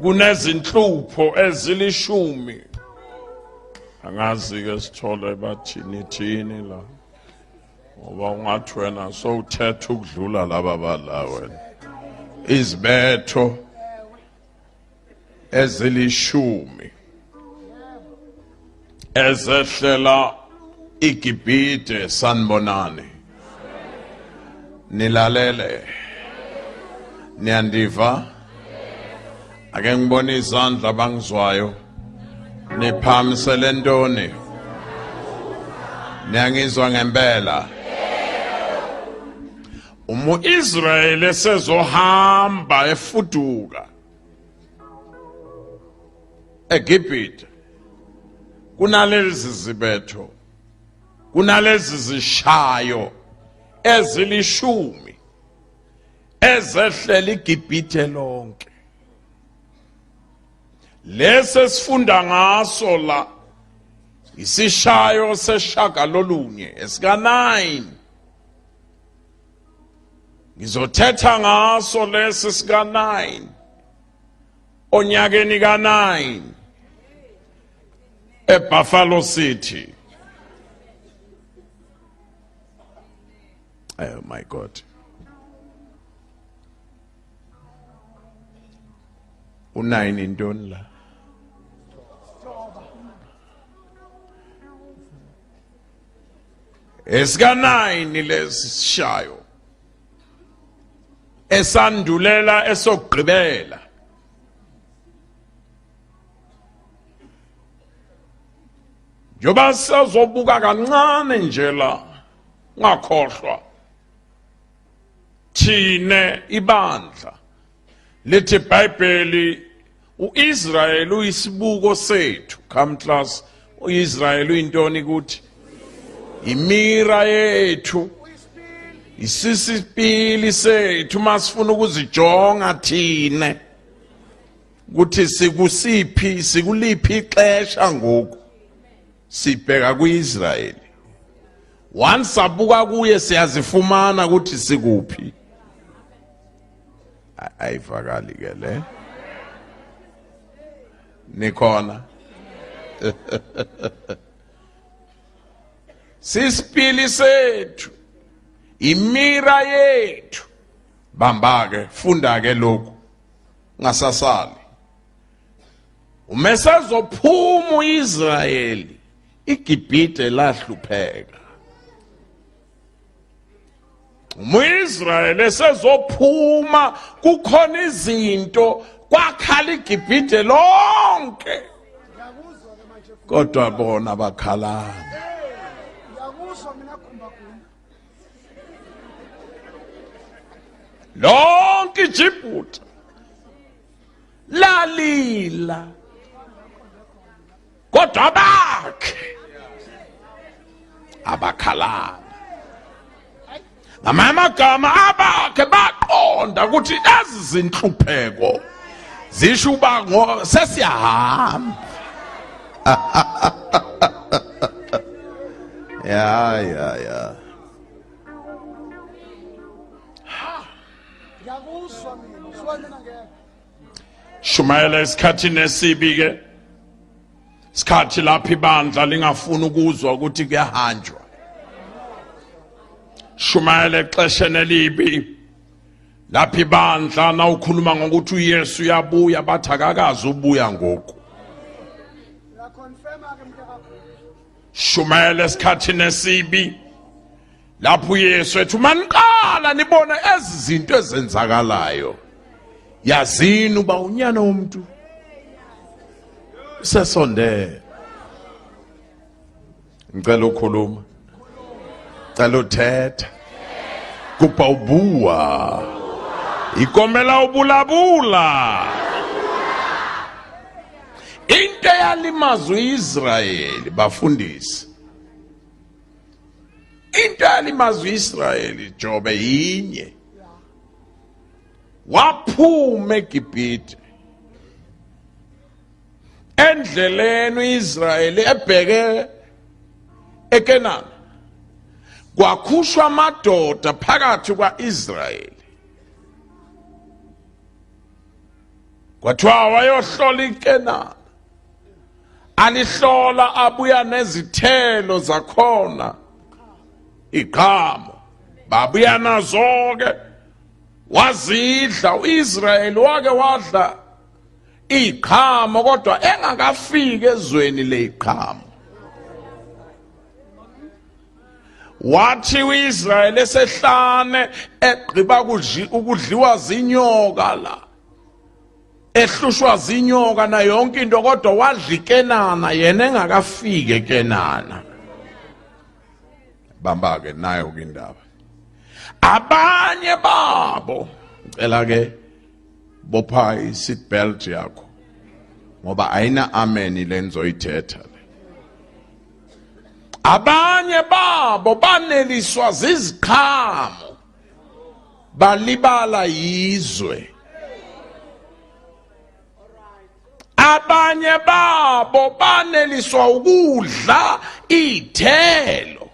kunezinhlupho ezilishumi. Angazi ke sithole bathini thini la. Ngoba ungathi wena sowuthetha ukudlula laba bala wena. Izibetho ezilishumi ezehlela iGibhite sanibonani. Nilalele. Niyandiva? Ake ngibone izandla bangizwayo. Niphamisele ntoni? Niyangizwa ngempela? Umu-Israyeli esezohamba efuduka eGibhite, kunalezi zibetho, kunalezi zishayo ezilishumi ezehlela iGibhite lonke. Lese sifunda ngaso la isishayo seshagalolunye esika-9. Ngizothetha ngaso lesi sika-9 onyakeni ka-9 eBuffalo City. Oh my God. U9 intoni la? Esika-9 lesi sishayo esandulela esogqibela. Njoba sazobuka kancane nje la, ngakhohlwa thine ibandla lithi iBhayibheli uIsrael uyisibuko sethu. Come class, uIsrael uyintoni kuthi? Imira yethu, isisipili sethu masifuna ukuzijonga thine ukuthi sikusiphi, sikuliphi ixesha ngoku. Sibheka kuIsrael. Once sabuka kuye siyazifumana ukuthi sikuphi. Ayivakali ke le. Nikhona. Sisipili sethu, imira yethu. Bamba ke, funda ke lokhu. Ngasasali. Umesezophuma uIsraeli, iGibhite lahlupheka. Umu-Israyeli esezophuma kukhona izinto kwakhala iGibhite lonke. Kodwa bona bakhalana. Lonke iGibhite lalila. Kodwa bakhe abakhalana. Amagama abakhe baqonda ukuthi ezi zinhlupheko zisho uba sesiyahamba. Ya. Shumayela isikhathini esibi ke. Isikhathi lapho ibandla lingafuni ukuzwa ukuthi kuyahanjwa. Shumayela exesheni elibi lapho ibandla na ukhuluma ngokuthi uYesu uyabuya bathi akakazi ubuya ngoku. Shumayela esikhathini esibi lapho uYesu ethi maniqala nibone ezi zinto ezenzakalayo, yazini uba unyana womuntu sesondele. Ngicela ukukhuluma, ngicela uthetha, kupha ubuwa, ikomela ubulabula. Into yalimaza uIsraeli bafundisi, into yalimaza uIsraeli Jobe yinye. Waphuma eGibhite endleleni uIsraeli ebheke eKenani, kwakhushwa amadoda phakathi kwaIsraeli. kwathiwa wayohlola iKenani, alihlola abuya nezithelo zakhona, iqhamo babuya nazo ke wazidla. uIsrayeli wake wadla iqhamo kodwa engakafiki ezweni leqhamo. Wathi uIsrayeli esehlane egqiba ukudliwa zinyoka la, ehlushwa zinyoka na yonke into, kodwa wadla iKenana yena engakafiki eKenana. Bamba ke nayo ke indaba. Abanye babo cela ke bopha i-seat belt yakho ngoba ayina amen le ngizoyithetha le. Abanye babo baneliswa ziziqhamo balibala yizwe. Abanye babo baneliswa ukudla ithelo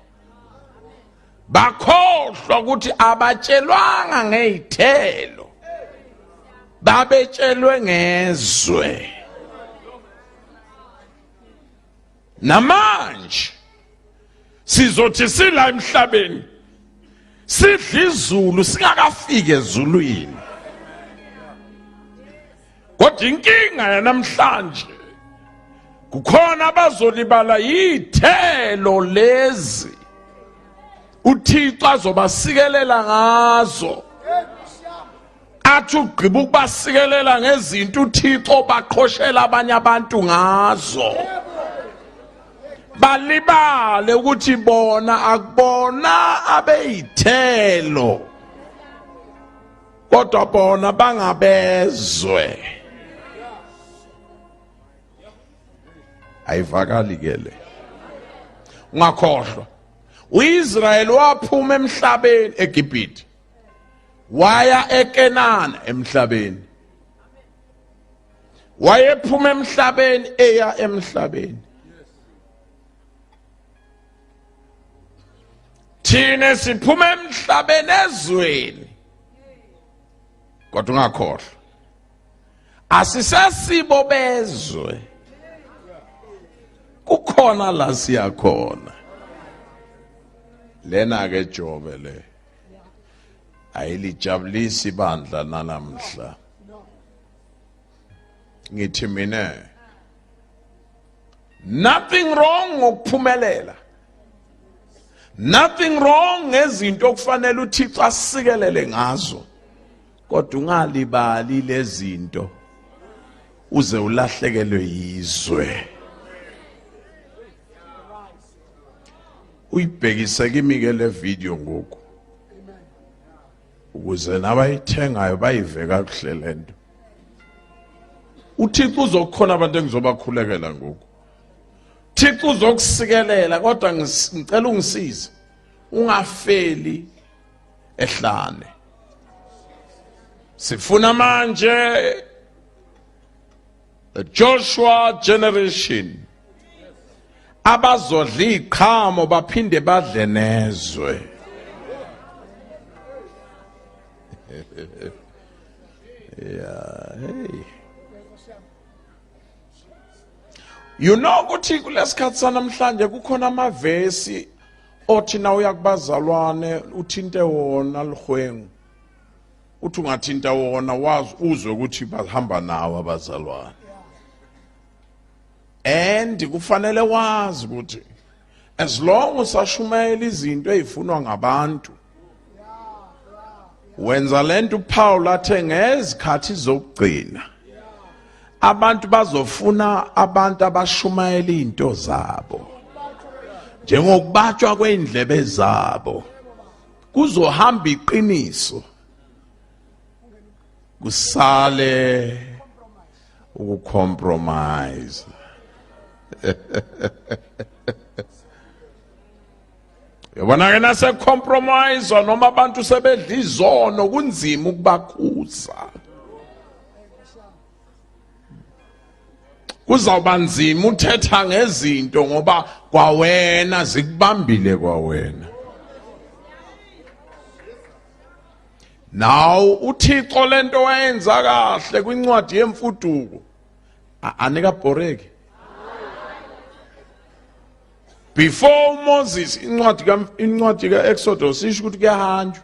bakhohlwa ukuthi abatshelwanga ngezithelo, babetshelwe ngezwe. Namanje sizothi sila emhlabeni sidla izulu singakafiki ezulwini, kodwa inkinga yanamhlanje kukhona abazolibala yithelo lezi uThixo azobasikelela ngazo. Athi ugqiba ukubasikelela ngezinto uThixo baqhoshela abanye abantu ngazo, balibale ukuthi bona akubona abeyithelo kodwa bona bangabezwe. Ayivakali ke le. Ungakhohlwa uIsrayeli waphuma emhlabeni eGibhithe waya eKenani emhlabeni, wayephuma emhlabeni eya emhlabeni. Thina siphuma emhlabeni ezweni, kodwa ungakhohlwa asisesibo bezwe, kukhona la siyakhona. Lena ke Jobe le ayilijabulisi ibandla nalamhla. Ngithi mina nothing wrong ngokuphumelela, nothing wrong ngezinto okufanele uThixo asikelele ngazo, kodwa ungalibali lezinto uze ulahlekelwe yizwe. Uyibhekise kimi ke le video ngoku ukuze nabayithengayo bayive kakuhle lento. uThixo uzokhona abantu engizobakhulekela ngoku. uThixo uzokusikelela, kodwa ngicela ungisize ungafeli ehlane. Sifuna manje the Joshua generation abazodla iqhamo baphinde badle nezwe. Yeah, hey. You know ukuthi kulesikhathi sanamhlanje kukhona amavesi othi na uya kubazalwane uthinte wona lihwengu, uthi ungathinta wona wazi uzwe ukuthi bahamba nawo abazalwane. And kufanele wazi ukuthi as long usashumayela izinto ezifunwa ngabantu, wenza lento uPaul athe ngezikhathi zokugcina abantu bazofuna abantu abashumayela izinto zabo, njengokubatshwa kweindlebe zabo. Kuzohamba iqiniso, kusale ukucompromise. Yabona ke nase compromise noma abantu sebedla izono kunzima ukubakhuza. Kuzawuba nzima uthetha ngezinto ngoba kwawena zikubambile kwawena. Now uThixo lento wayenza kahle kwincwadi yemfuduko anika boreki. Before Moses incwadi kaExodus isho ukuthi kuyahanjwa.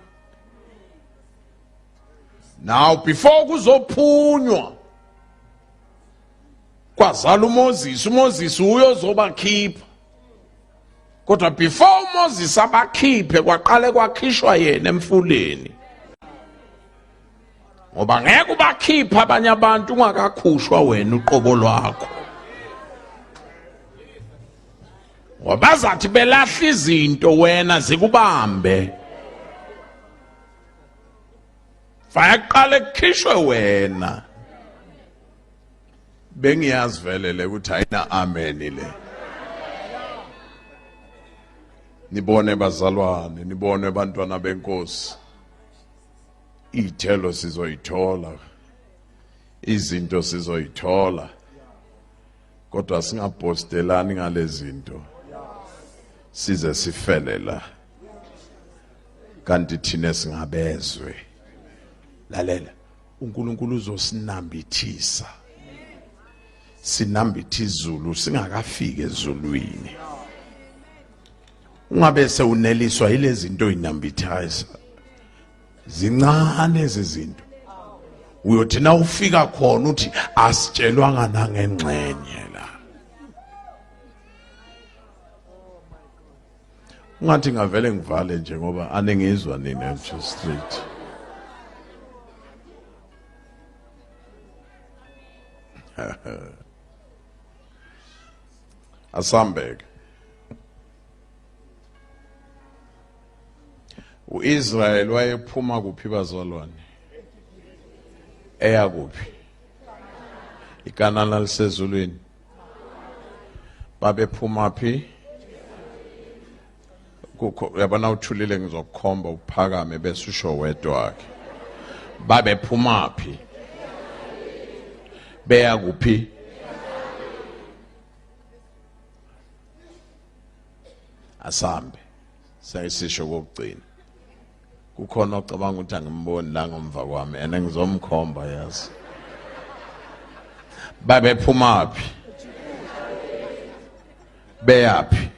Now before kuzophunywa kwazala uMoses uyozobakhipha. Kodwa before Moses abakhiphe kwaqale kwakhishwa yena emfuleni. Ngoba ngeke ubakhipha abanye abantu ungakakhushwa wena uqobo lwakho. Wabazathi belahla izinto wena zikubambe. Fayaqale kukhishwe wena. Bengiyazi vele le ukuthi ayina amen le. Nibone bazalwane, nibone bantwana benkosi. Ithelo sizoyithola. Izinto sizoyithola. Kodwa singabhostelani ngalezi zinto. Size sifele la. Kanti thina singabezwe. Lalela, uNkulunkulu uzosinambithisa. Sinambithe izulu singakafiki ezulwini. Ungabe sewuneliswa yilezi zinto inambithisa. Zincane lezi zinto. Uyothi na ufika khona uthi asitshelwanga nangengxenye la. Ungathi ngavele ngivale nje ngoba anengizwa nina nje straight. Asambek. uIsrael wayephuma kuphi bazalwane? Eya kuphi? IKanani lisezulwini. Babephuma phi? Yabona uthulile ngizokukhomba uphakame bese usho wedwa wakhe. Babephuma phi? Beya kuphi? Asambe. Sayisisho kokugcina. Kukhona ocabanga ukuthi angimboni la ngomva kwami ene ngizomkhomba yazi. Babephuma phi? Beyaphi?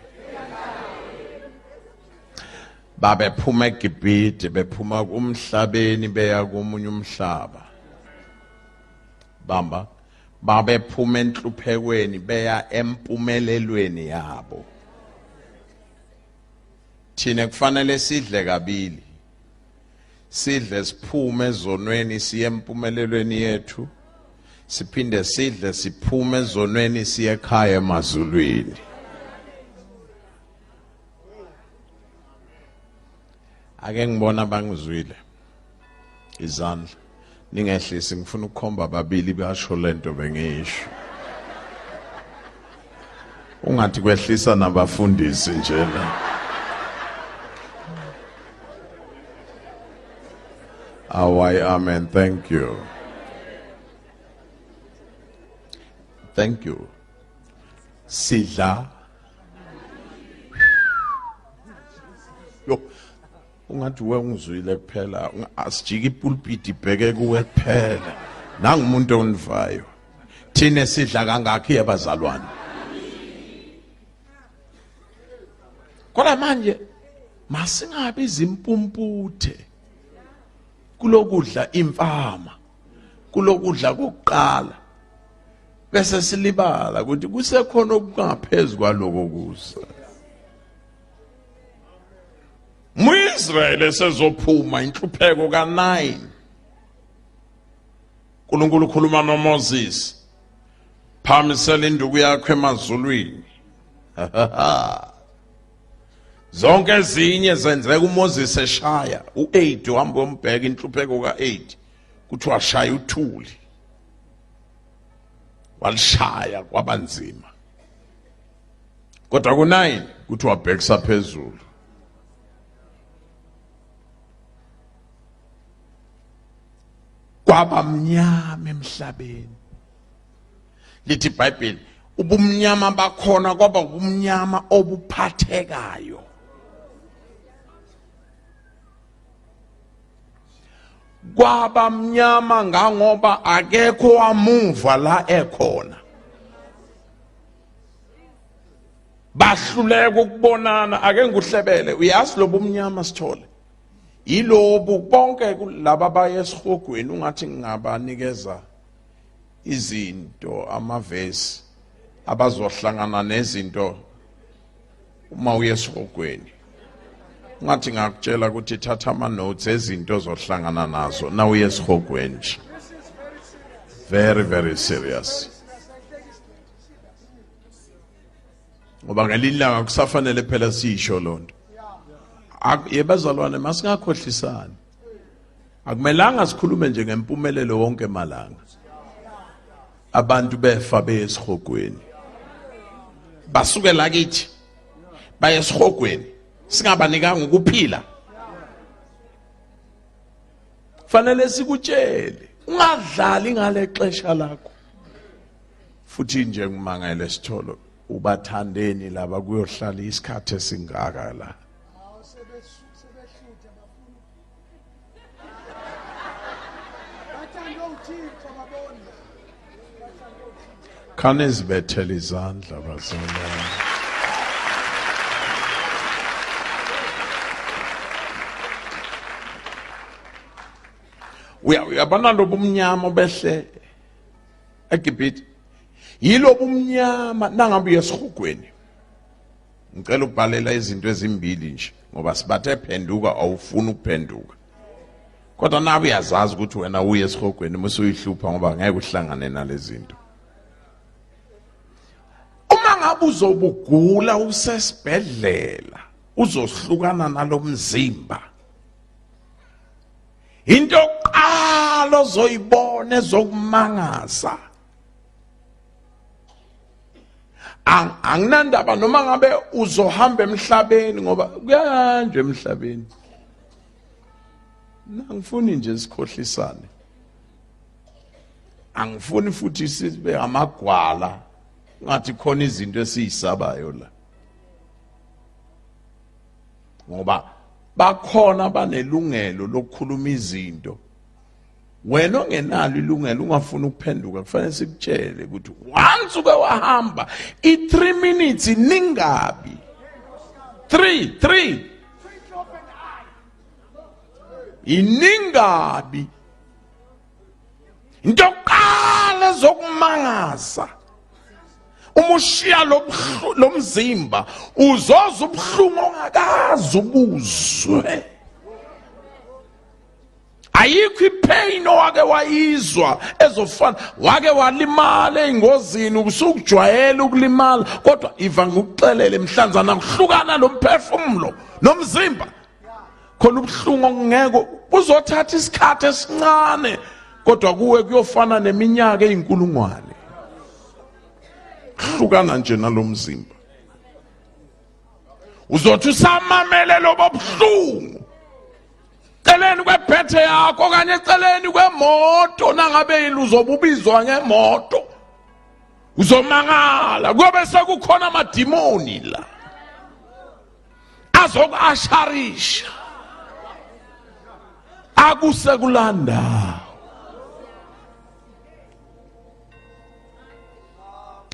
Babephuma eGibhite bephuma kumhlabeni beya komunye umhlaba. Bamba babephuma enhluphekweni beya empumelelweni yabo. Thina kufanele sidle kabili. Sidle siphume ezonweni siye empumelelweni yethu. Siphinde sidle siphume ezonweni siye ekhaya emazulwini. Ake ngibona bangizwile. Izandla ningehlisi ngifuna ukukhomba babili basho lento bengisho. Ungathi kwehlisa nabafundisi nje la. Away, amen. Thank you. Thank you. Sidla. Yo, ungathi wengizwile kuphela, asijike ipulpit ibheke kuwe kuphela. Nangumuntu onivayo. Thina sidla kangakhi abazalwane. Kodwa manje masingabi izimpumputhe. Kulokudla imfama. Kulokudla kokuqala. Bese silibala ukuthi kusekhona okungaphezulu kwaloko kusa. muIsrael sezophuma inhlupheko ka9. uNkulunkulu ukhuluma noMoses. Phamisela induku yakho emazulwini. Zonke ezinye zenzeka uMoses eshaya u8 uhamba umbheka inhlupheko ka8 kuthi washaya uthuli. Walishaya kwabanzima. Kodwa ku9 kuthi wabhekisa phezulu. Kwaba mnyama emhlabeni. Lithi iBhayibheli ubumnyama bakhona kwaba ubumnyama obuphathekayo. kwaba mnyama ngoba akekho wamuva la ekhona. Bahluleka ukubonana. Ake nguhlebele, uyazi lobu umnyama Sithole, yilobu bonke laba baye esihogweni ungathi ngingabanikeza izinto, amavesi abazohlangana nezinto uma uye esihogweni. Ngathi ngakutshela ukuthi thatha ama notes ezinto ozohlangana nazo na uye esihogweni nje. Very, very serious. Ngoba ngelilanga kusafanele phela sisho lonto. Yebazalwane masingakhohlisani. Akumelanga sikhulume nje ngempumelelo wonke malanga. Abantu befa besihogweni. Basuke la kithi baye esihogweni. Singabanikanga ukuphila. Fanele sikutshele ungadlali ngale xesha lakho. Futhi nje ngimangele Sitholo, ubathandeni laba kuyohlala isikhathi esingaka la. Khane zibethele izandla bazalwane. Uyabona lobu umnyama obehle eGibhithe. Yilobu umnyama nangabe uyesihogweni. Ngicela ukubhalela izinto ezimbili nje ngoba sibathe phenduka awufuni ukuphenduka. Kodwa nawe uyazazi ukuthi wena uye esihogweni mase uyihlupha ngoba ngeke uhlangane nalezi zinto. Uma ngabe uzobugula usesibhedlela uzohlukana nalomzimba. Into qalo zoyibona ezokumangaza. Anginandaba noma ngabe uzohamba emhlabeni ngoba kuyanjwe emhlabeni. Angifuni nje sikhohlisane. Angifuni futhi sibe amagwala ngathi khona izinto esiyisabayo la. Ngoba bakhona banelungelo lokukhuluma izinto. Wena ongenalo ilungelo ungafuna ukuphenduka kufanele sikutshele ukuthi once ube wahamba i3 minutes ningabi. 3 iningabi. Into qala zokumangaza. Umushiya lomzimba uzoza ubuhlungu ongakazi ubuzwe. Ayikho ipain owake wayizwa ezofana wake walimala engozini ubusukujwayela ukulimala kodwa iva ngikuxelele emhlanzana kuhlukana lomphefumulo nomzimba. Khona ubuhlungu ongeke uzothatha isikhathi esincane kodwa kuwe kuyofana neminyaka eyinkulungwane. Hlukana nje nalomzimba. Uzothi usamamele lobo buhlungu. Celeni kwephethe yakho okanye celeni kwemoto nangabe iluzobubizwa ngemoto. Uzomangala kube sekukhona amadimoni la. Azokuasharisha. Akusekulanda.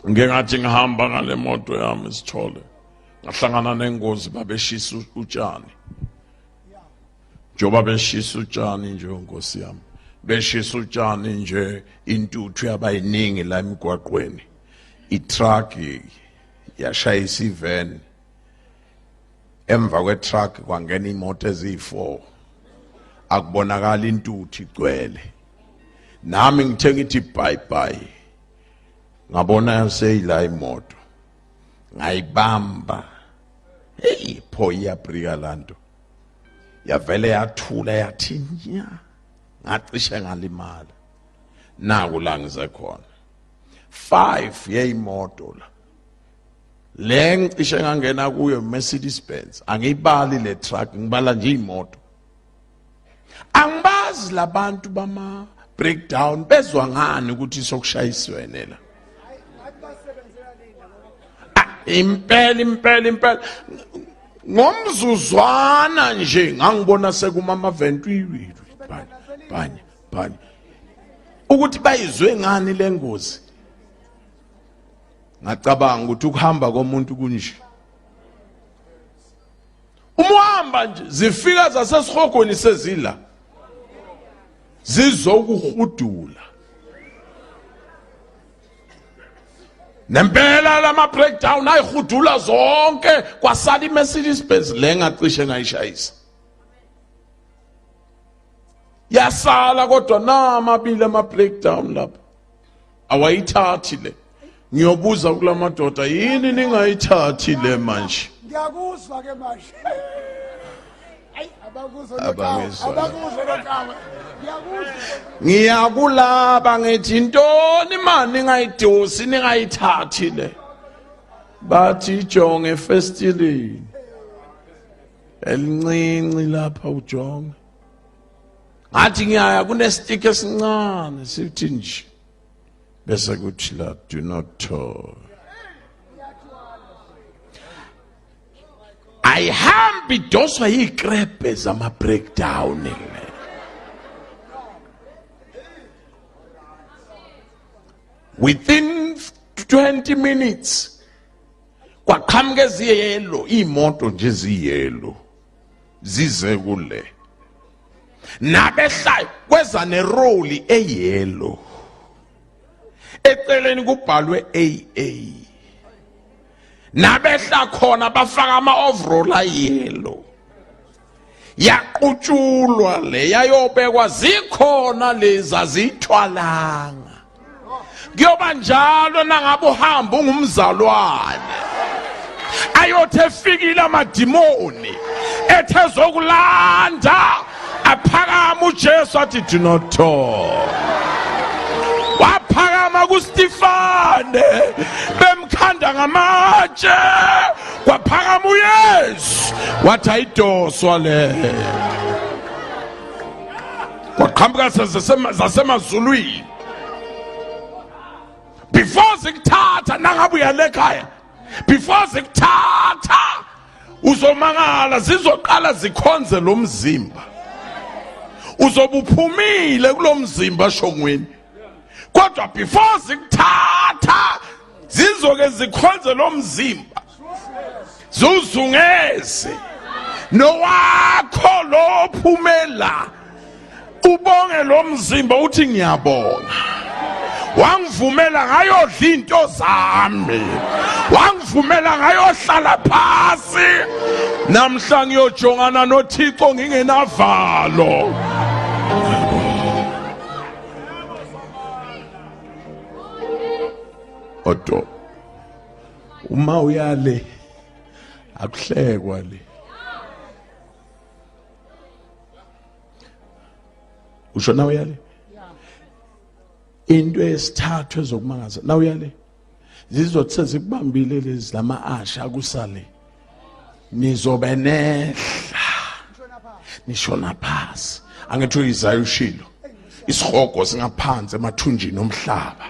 Ngingathi ngihamba ngale moto yami Sithole ngahlangana nengozi babeshisa utshani. Njoba beshisa utshani nje Nkosi yami. Beshisa utshani nje intuthu yabayiningi la emgwaqweni. I-truck yashayisa ivan. Emva kwe-truck kwangena imoto ezi4. Akubonakala intuthu igcwele. Nami ngithe ngithi bye bye. Ngabona seyila imoto. Ngayibamba. Hey, pho iyabrika lanto. Yavele yathula yathi nya. Ngacishe ngalimala. Naku la ngize khona. 5 yeyimoto la. Le ngicishe ngangena kuyo Mercedes Benz. Angiyibali le truck ngibala nje imoto. Angibazi labantu bama breakdown bezwa ngani ukuthi sokushayiswe nela. Impela ngomzuzwana nje ngangibona sekumama ventwili ukuthi bayizwe ngani lengozi. Ngacabanga ukuthi ukuhamba komuntu kunje. Umuhamba nje zifika zasesihogweni sezila. Zizokuhudula. Nempela lama breakdown ayihudula zonke kwasala iMercedes Benz lengacishe ngayishayisa. Yasala kodwa namabili ama breakdown lapha. Awayithathi le. Ngiyobuza kulamadoda yini ningayithathi le manje? Ngiyakuzwa ke manje. Ayi abakuzwa lokho. Ngiyakulaba ngithi intoni manje ningayidosi ningayithathi le. Bathi ijonge efestilini. Elincinci lapha ujonge. Ngathi ngiyaya kunestick esincane sithi nje. Bese kuthi la do not toy. Ayihambi idoswa yikrebe zama breakdown. Within 20 minutes kwaqhamuka eziyelo imoto nje eziyelo zize kule nabehlayo kweza neroli eyelo eceleni kubhalwe AA nabehla khona bafaka ama overall ayelo yaqutshulwa le yayobekwa zikhona lezi azithwalanga kuyoba njalo nangabe uhamba ungumzalwane ayothi efikile amadimoni ethezokulanda aphakama uJesu athi do not talk. Waphakama kuStefane bemkhanda ngamatshe kwaphakama uYesu wathi ayidoswa le kwaqhamuka zasemazulwini before zikuthatha nangabe uyale ekhaya before zikuthatha uzomangala zizoqala zikhonze lo mzimba uzobuphumile kulomzimba shongweni kodwa before zikuthatha zizoke zikhonze lo mzimba zuzungeze nowakho lophumela ubonge lo mzimba uthi ngiyabonga wangivumela ngayodla into zami wangivumela ngayohlala phasi namhla ngiyojongana noThixo ngingenavalo. Odo uma uyale akuhlekwa le usho na uyale into esithathu ezokumangaza na uyale zizothi sezikubambile lezi lama asha kusale nizobe nehla nishona phasi angithi uIsaya ushilo isihogo singaphansi emathunjini omhlaba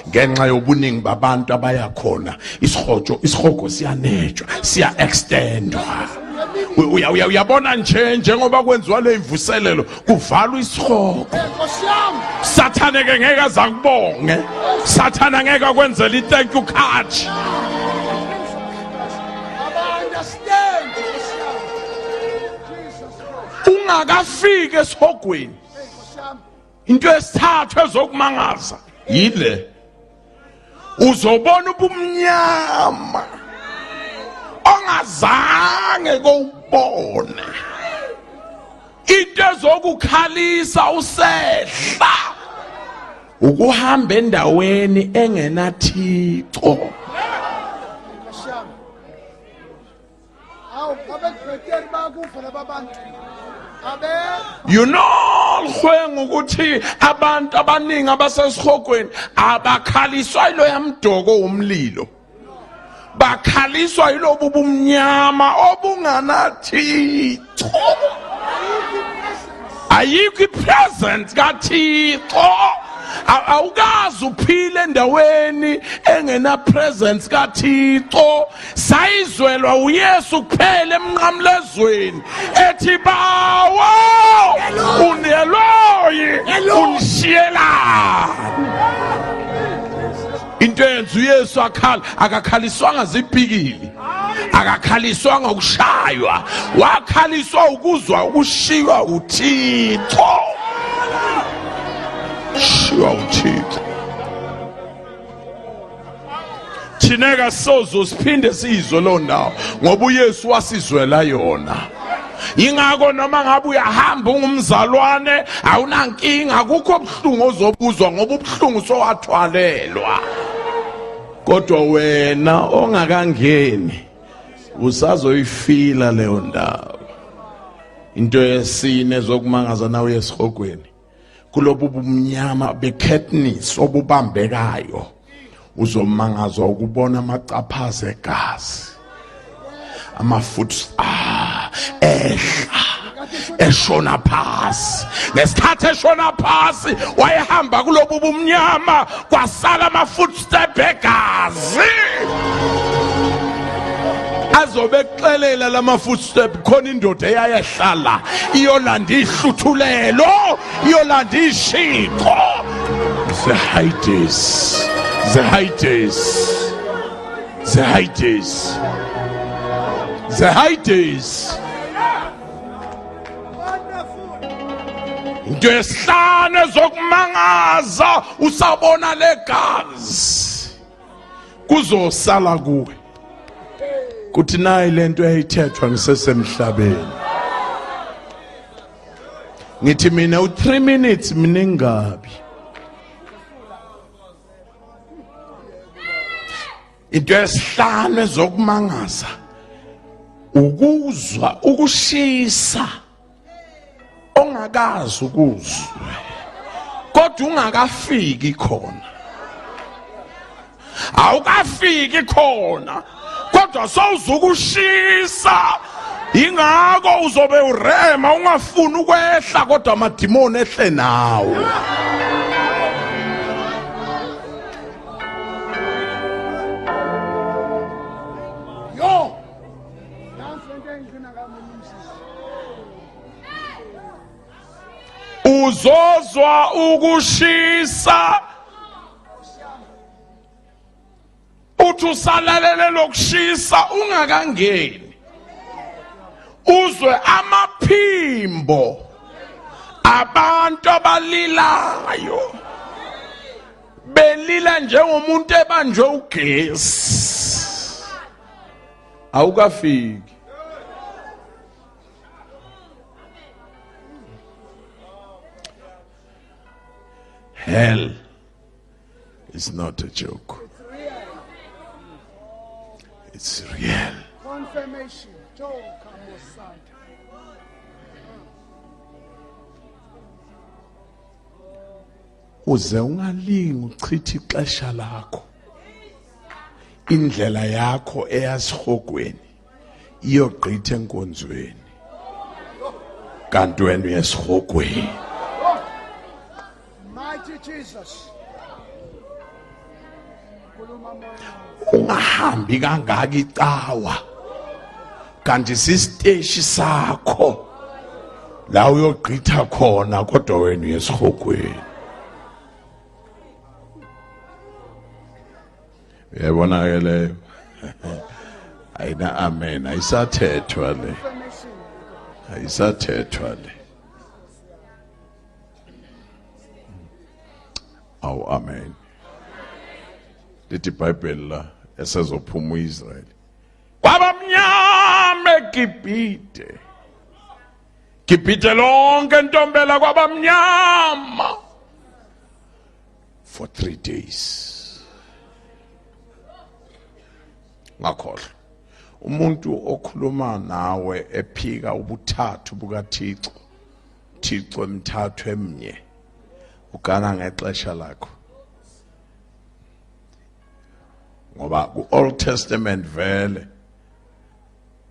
ngenxa yobuningi babantu abayakhona isihogo siyanetshwa siya extendwa uyabona nje njengoba kwenziwa le imvuselelo kuvalwa isihogo Sathane ke ngeke azakubonge Sathana ngeke akwenzele thank you card ungakafika esihogweni into esithathu ezokumangaza yile uzobona ubumnyama ongazange kowubone into ezokukhalisa usehla ukuhamba endaweni engenaThixo you know lhwengu ukuthi abantu abaningi abasesihogweni abakhaliswa ilo yamdoko umlilo bakhaliswa yilobu bumnyama obunganaThixo ayikho ipresence kaThixo awukazi uphile endaweni engena presence kaThixo. Sayizwelwa uYesu kuphela emnqamlezweni ethi bawo uneloyi unishiyelana. Into yenza uYesu akakhaliswanga zibhikili, akakhaliswanga ukushaywa, wakhaliswa ukuzwa ukushiywa uThixo. Shiywa uThixo. Thina sozo siphinde sizwe lo ndawo ngoba uYesu wasizwela yona. Ingakho noma ngabe uyahamba ungumzalwane awunankinga, akukho obuhlungu ozobuzwa ngoba ubuhlungu sowathwalelwa. Kodwa wena ongakangeni usazoyifila leyo ndawo. Into yesine zokumangaza nawe yesihogweni kulobu bumnyama bekhetnis obubambekayo uzomangazwa ukubona amacaphaza egazi, amafuthi ehla eshona phasi. Ngesikhathi eshona phasi wayehamba kulobu bumnyama kwasala ama-footstep egazi. Azobe kuxelela lama-footstep khona indoda eyayehlala iyolanda ihluthulelo, iyolanda ishixo. Zehaides, Zehaides, Zehaides, Zehaides. Into yesihlanu ezokumangaza usabona legazi kuzosala kuwe. Kuthi nayi lento eyayithethwa ngisesemhlabeni. Ngithi mina u3 minutes miningabi. Into yesihlanu ezokumangaza ukuzwa ukushisa ongakazi ukuzwe kodwa ungakafiki khona. Awukafiki khona kodwa sawuzukushisa. Ingakho uzobe urema ungafuni ukwehla kodwa amadimoni ehle nawo. Yo uzozwa ukushisa uthi usalalele lokushisa ungakangeni uzwe amaphimbo abantu abalilayo belila njengomuntu ebanjwe ugesi. Awukafiki. Hell is not a joke. It's real. Confirmation. Toka Mosata. Uze ungalingi uchithe ixesha lakho. Indlela yakho eyasihogweni iyogqitha enkonzweni. Kanti wena uyesihogweni. Mighty Jesus. Ungahambi kangaka icawa kanti sisiteshi sakho la uyogqitha khona kodwa wena uyesihogweni. Uyabona ke leyo ayina amen, ayisathethwa le, ayisathethwa le. Aw amen. Lithi iBhayibheli la esezophuma uIsrael kwabamnyama eGibhite, Gibhite lonke ntombela kwabamnyama for 3 days. Ngakhohle umuntu okhuluma nawe ephika ubuthathu bukaThixo, Thixo emthathu emnye, ugana ngexesha lakho. Ngoba ku-Old Testament vele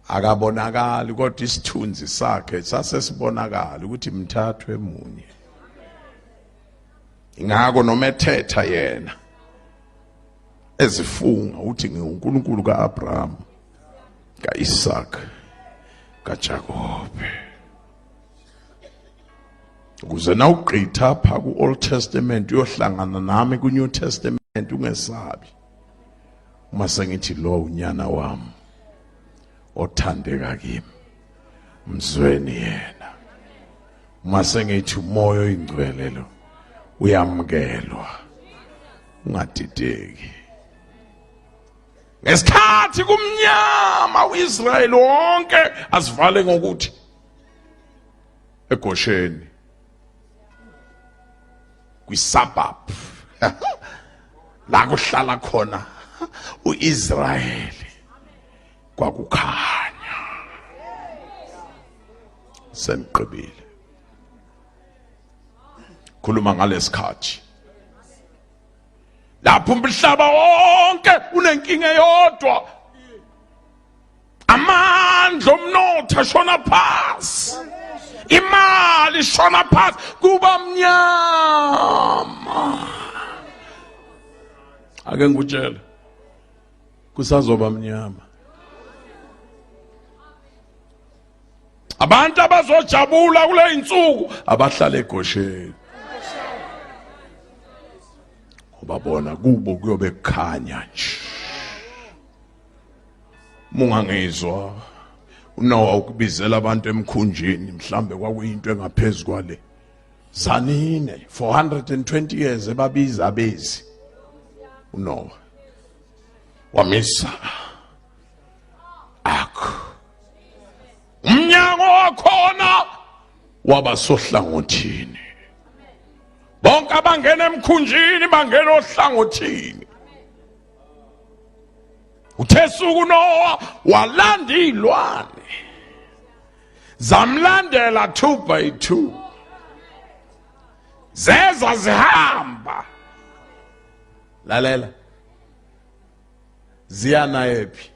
akabonakali kodwa isithunzi sakhe sasesibonakala ukuthi mthathu emunye. ingako noma ethetha yena ezifunga uthi ngiuNkulunkulu kaAbraham, kaIsaac, kaJakobe. Ukuze na ugqitha pha ku-Old Testament uyohlangana nami ku-New Testament ungesabi. Uma sengithi lo unyana wami othandeka kimi, mzweni yena. Uma sengithi umoya oyingcwele lo uyamkelwa, ungadideki. Ngesikhathi kumnyama uIsrayeli wonke asivale ngokuthi eGosheni kwi-suburb la kuhlala khona uIsrayeli kwakukhanya. Sengiqibile khuluma ngalesikhathi lapho umhlaba wonke unenkinga eyodwa, amandla omnotho ashona phansi, imali ishona phansi, kuba mnyama. Ake ngikutshela kusazoba mnyama. Abantu abazojabula kule insuku abahlala eGosheni, babona kubo kuyobe kukhanya nje. Mungangizwa uNoah ukubizela abantu emkhunjini, mhlambe kwakuyinto engaphezulu kwale zanine 420 years ebabiza abezi. uNoah wamisa umnyango wakhona wabasohlangothini. Bonke abangena emkhunjini bangena ohlangothini. Uthe suku uNoah walanda izilwane, zamlandela 2 by 2, zeza zihamba. Lalela, ziyanaye phi?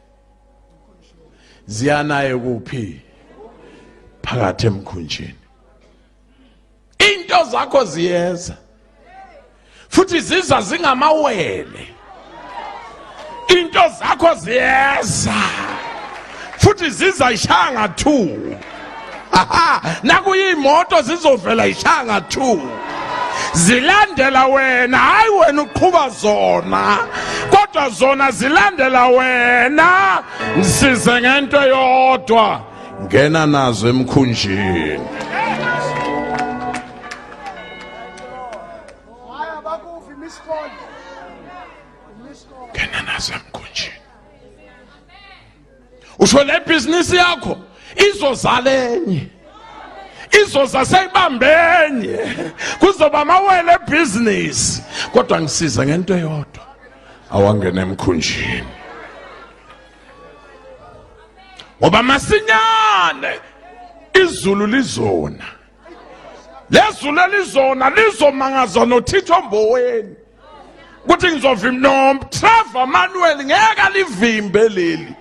Ziyanaye kuphi? Phakathi emkhunjini. Into zakho ziyeza futhi ziza zingamawele. Into zakho ziyeza futhi ziza ishanga 2. Nakuyimoto zizovela ishanga 2. Zilandela wena, hayi wena uqhuba zona, kodwa zona zilandela wena. Ngisize ngento eyodwa, ngena nazo emkhunjini. Ngena nazo emkhunjini. Usho le business yakho izozala enye, izoza seyibambenye, kuzoba mawele business, kodwa ngisiza ngento eyodwa, awangena emkhunjini. Ngoba masinyane izulu lizona, lezulu elizona lizomangaza noThixo Mboweni kuthi ngizovimba noTrevor Manuel, ngeke alivimbe leli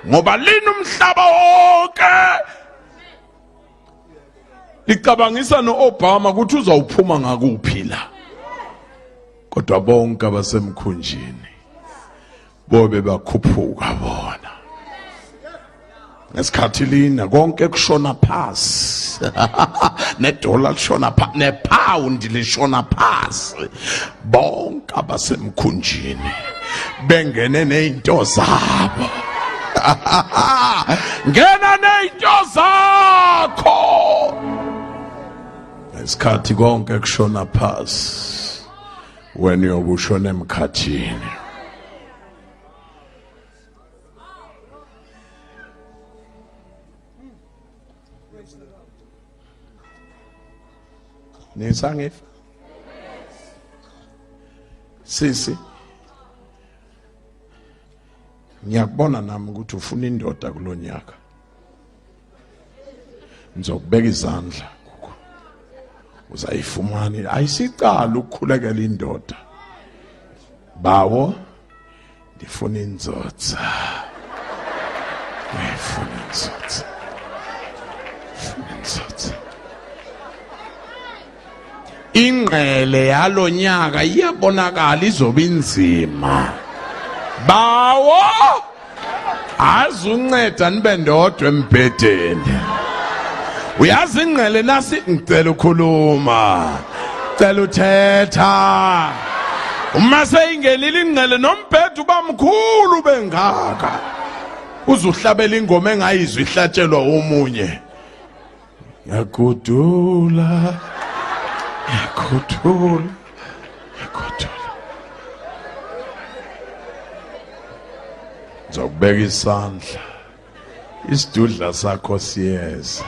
ngoba lina umhlaba wonke. Licabangisa noObama ukuthi uzawuphuma ngakuphi la, kodwa bonke abasemkhunjini bobe bakhuphuka bona. Ngesikhathi lina konke kushona phansi, nedola lishona phansi, nepound lishona phansi, bonke abasemkhunjini bengene nezinto zabo. Ngena nezinto zakho. Ngesikhathi konke kushona phansi, wena uyobushona emkhathini. Nisangifa sisi, ngiyakubona nami ukuthi ufuna indoda kulonyaka. Ngizokubeka izandla, uzayifumana. Ayisicala ukukhulekela indoda. Bawo, ndifuna inzotha. Ngifuna inzotha. ingqele yalonyaka iyabonakala izoba inzima bawo azunceda nibe ndodwa embhedeni uyazi ingqele nasi ngicela ukhuluma cela uthetha uma seyingenile ingqele nombhedo uba mkhulu bengaka uzuhlabela ingoma engayizwe ihlatshelwa omunye yakudula yakudula yakudula ngizokubeka isandla isidudla sakho siyeza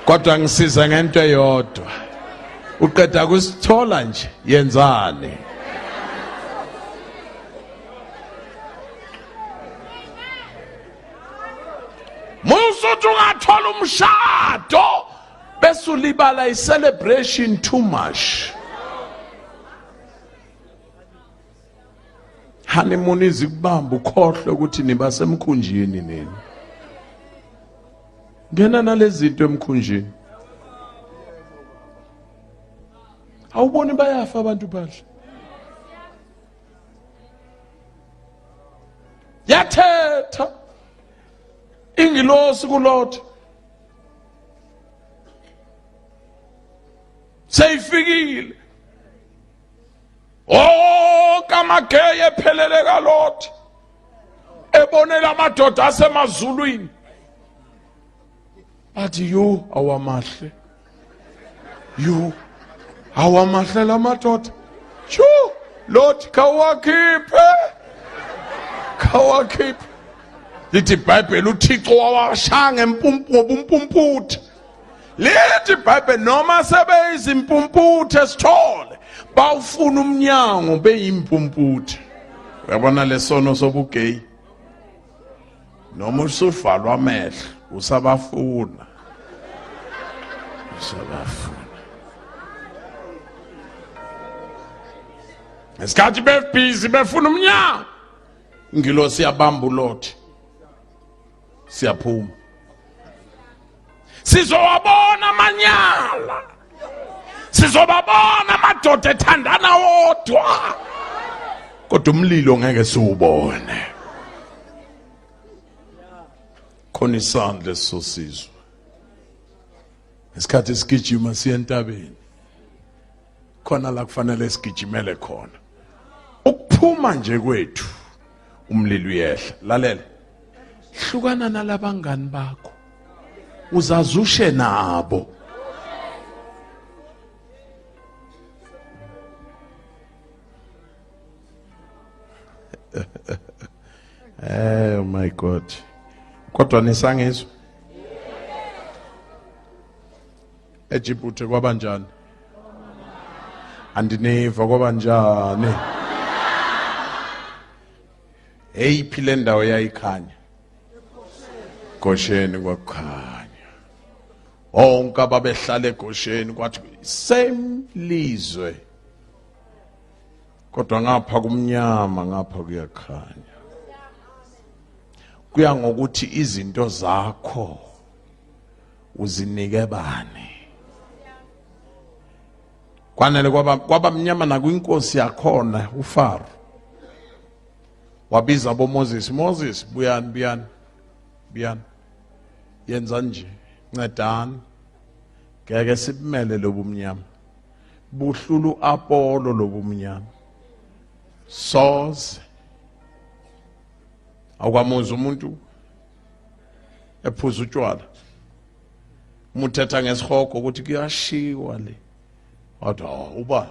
kodwa ngisiza ngento eyodwa uqeda kusithola nje yenzani musuthi ungathola umshado bese ulibala i-celebration too much honeymoon izikubamba ukhohle ukuthi niba semkhunjini nini ngena nalezi zinto emkhunjini awuboni bayafa abantu phandle yathetha ingilosi kulothe seyifikile kamageye ephelele kalothe ebonela amadoda asemazulwini athi yo awamahle yo awamahle lamadoda sho Lord kawakhiphe lithi iBhayibheli uThixo wawashanga ngobumpumputhi lithi iBhayibheli noma sebeyizimpumputhe esithole bawufuna umnyango beyimpumputhe uyabona lesono sobugeyi noma usuvalwa amehlo usabafuna esikhathi bebhizi befuna umnyango ingilosi yabamba uLothi siyaphuma sizowabona amanyala sizobabona amadoda ethandana wodwa kodwa umlilo ngeke siwubone khona isandla sosizwe esikhathi sigijima siya entabeni khona la kufanele sigijimele khona ukuphuma nje kwethu umlilo uyehla lalela hlukana nalabangani bakho uzazushe nabo oh my God kodwa nisangizwa eJibuthe kwabanjani andiniva kwabanjani eyiphi le ndawo yayikhanya Gosheni kwakhanya onke ababehlala eGosheni kwathi same lizwe kodwa ngapha kumnyama ngapha kuyakhanya kuya ngokuthi izinto zakho uzinike bani kwanele kwabamnyama nakwinkosi yakhona uFaro wabiza boMoses Moses buyani yenza nje ncedani ngeke sibumele lobumnyama buhlulu Apollo lobumnyama soze awukamuza umuntu ephuza utshwala umuthetha ngesihogo ukuthi kuyashiwa le wathi uba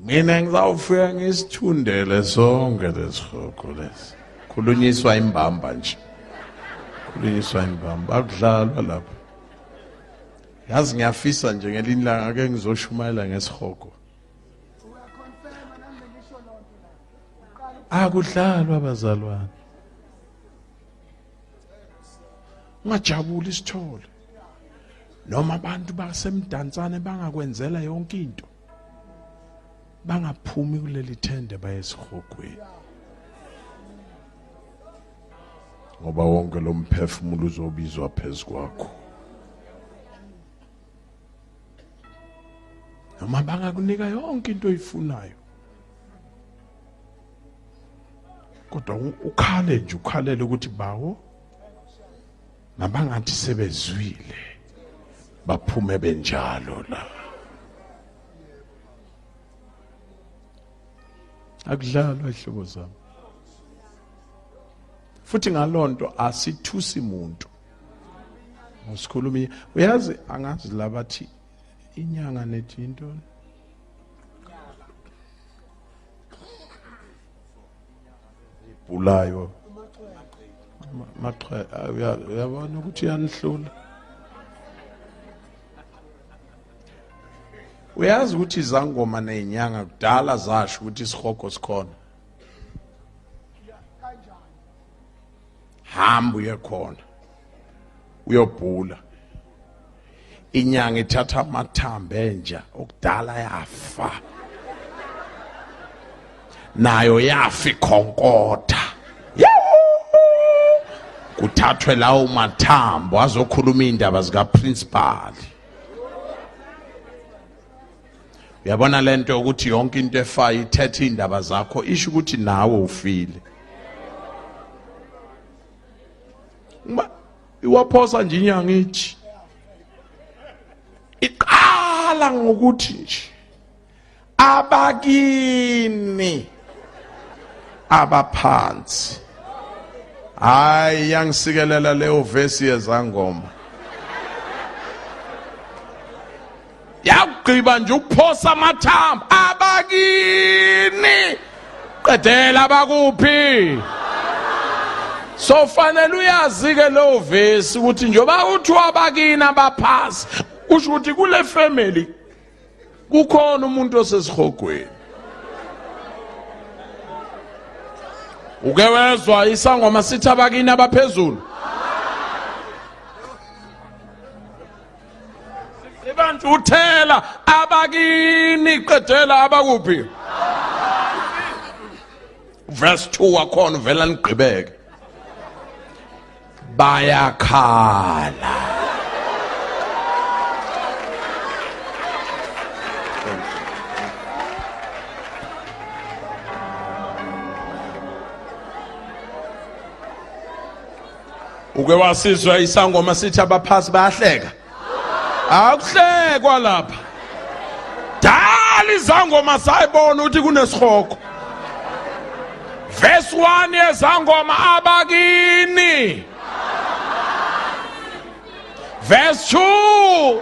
mina ngizawufika ngisithundele sonke lesihogo lesi khulunyiswa imbamba nje khulunyiswa imbamba akudlalwa lapha yazi ngiyafisa nje ngelinye ilanga ake ngizoshumayela ngesihogo akudlalwa abazalwane ungajabuli isithole noma abantu basemdansane bangakwenzela yonke into bangaphumi kuleli thende bayesihogweni ngoba wonke lo mphefumulo uzobizwa phezu kwakho noma bangakunika yonke into oyifunayo kodwa ukhale nje ukhalele ukuthi bawo nabangathi sebezwile baphume benjalo la akudlalwa ihlobo zami futhi ngalonto asithusi umuntu usikhuluma uyazi angazi labathi inyanga nethi intoni ibhulayo maqhe uyabona ukuthi yanihlula uyazi ukuthi izangoma nezinyanga kudala zasho ukuthi isihogo sikhona hamba uye khona uyobhula inyanga ithatha amathambo enja okudala yafa nayo yafa ikhonkotha kuthathwe lawo mathambo azokhuluma indaba zika principal uyabona lento ukuthi yonke into efayo ithethe indaba zakho isho ukuthi nawe ufile iwaphosa nje inyanga ithi iqala ngokuthi nje abakini abaphansi hayi yangisikelela leyo verse yezangoma yagqiba nje ukuphosa amathambo abakini qedela abakuphi so fanele uyazi ke lo verse ukuthi njoba uthi wabakini abaphasi usho ukuthi kule family kukhona umuntu osesihogweni uke wezwa isangoma sithi abakini abaphezulu abantu uthela abakini qedela abakuphi verse 2 wakhona uvela nigqibeke bayakhala uke wasizwa isangoma sithi abaphasi bayahleka akuhlekwa lapha dala izangoma sayibona ukuthi kunesihogo verse 1 yezangoma abakini verse 2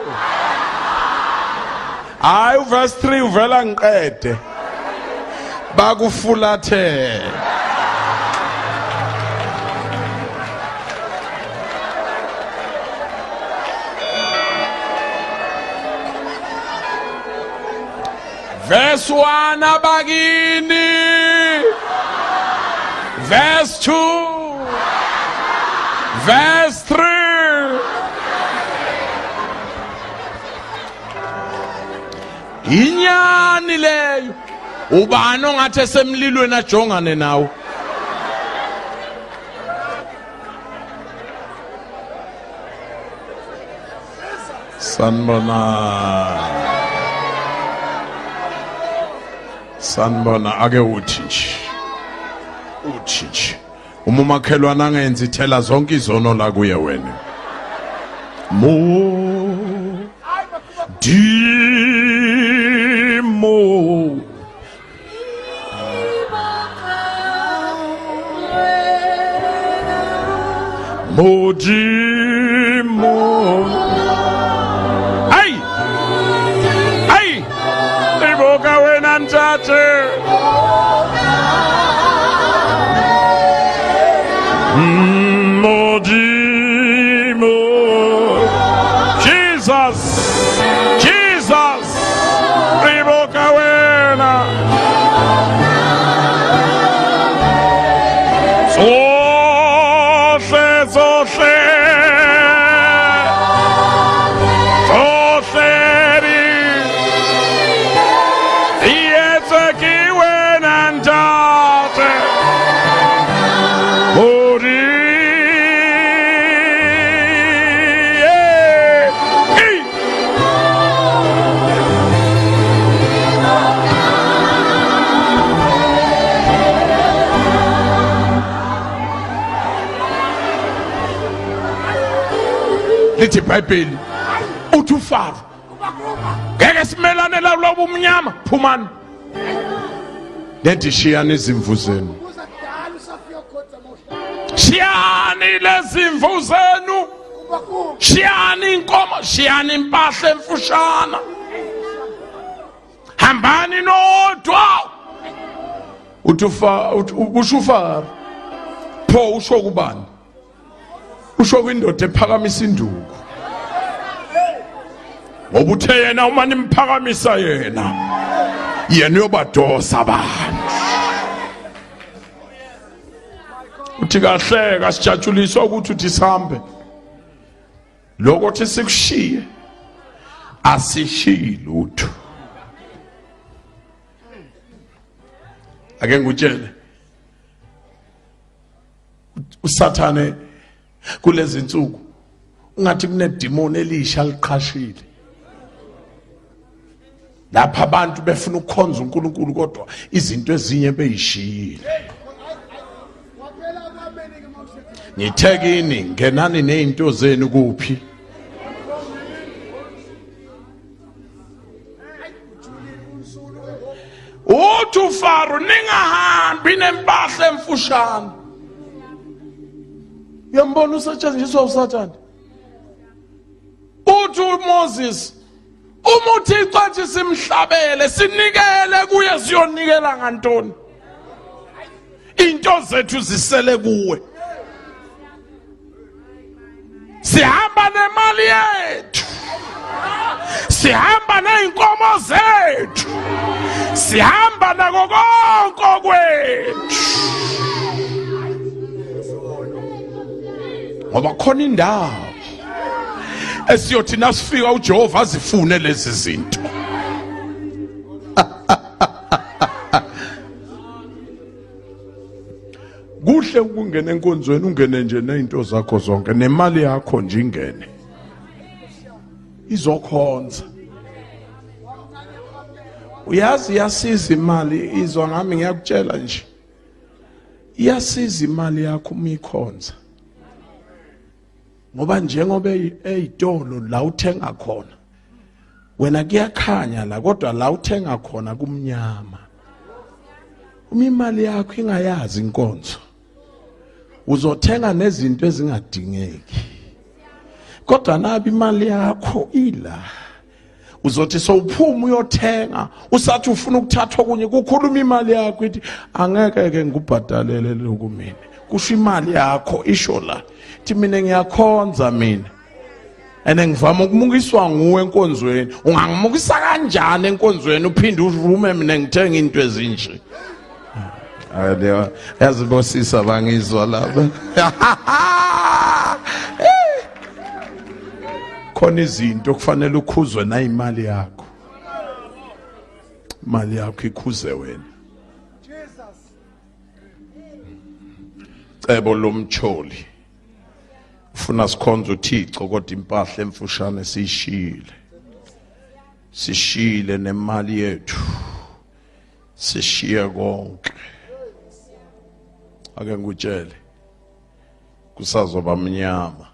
hayi verse 3 uvela ngiqede bakufulathe verse 1 abakini verse 2 verse 3 inyani leyo ubani ongathi esemlilweni ajongane nawo sanibona ake uthi nje uma umakhelwane angenzi ithela zonke izono la kuye wena Modimo ay iboka wena ntate Modimo Jesus iboka wena Zohle lithi iBhayibheli uthi uFaro ngeke simelane lalobo umnyama phumani lethi shiyani izimvu zenu shiyani lezimvu zenu shiyani inkomo shiyani impahla emfushana hambani nodwa uthi uFaro pho usho kubani usho kwindoda ephakamisa induku ngoba uthe yena uma nimphakamisa yena uyobadosa abantu uthi kahleka sijatshuliswa ukuthi uthi sihambe lokho thi sikushiye asishiyi lutho ake ngutshele uSathane kulezi insuku ungathi kunedemoni elisha liqhashile lapha abantu befuna ukukhonza uNkulunkulu kodwa izinto ezinye beyishiyile ngithekini ngenani nezinto zenu kuphi uthi uFaro ningahambi nempahla emfushane yambona usetshenziswa uSathane uthi uMoses uma uThixo athi simhlabele sinikele kuye siyonikela ngantoni into zethu zisele kuwe sihamba nemali yethu sihamba neinkomo zethu sihamba nako konke kwethu ngoba khona indawo esiyothi nasifika uJehova azifune lezi zinto kuhle ukungena enkonzweni ungene nje nezinto zakho zonke nemali yakho nje ingene izokhonza uyazi yasiza imali izwa ngami ngiyakutshela nje iyasiza imali yakho uma ikhonza ngoba njengoba eyitolo la uthenga khona wena kuyakhanya la kodwa la uthenga khona kumnyama uma imali yakho ingayazi inkonzo uzothenga nezinto ezingadingeki kodwa nabi imali yakho ila uzothi sowuphuma uyothenga usathi ufuna ukuthatha okunye kukhuluma imali yakho ithi angeke ke ngikubhadalele lokhu mina kusho imali yakho isho la ithi mina ngiyakhonza mina ene ngivama ukumukiswa nguwe enkonzweni ungangimukisa kanjani enkonzweni uphinde uvume mina ngithenga into ezinje yazibosisa bangizwa laba khona izinto kufanele ukhuzwe na imali yakho imali yakho ikhuze wena cebo lomcholi ufuna sikhonza uThixo kodwa impahla emfushane sishile nemali yethu sishiya konke ake ngutshele kusazoba mnyama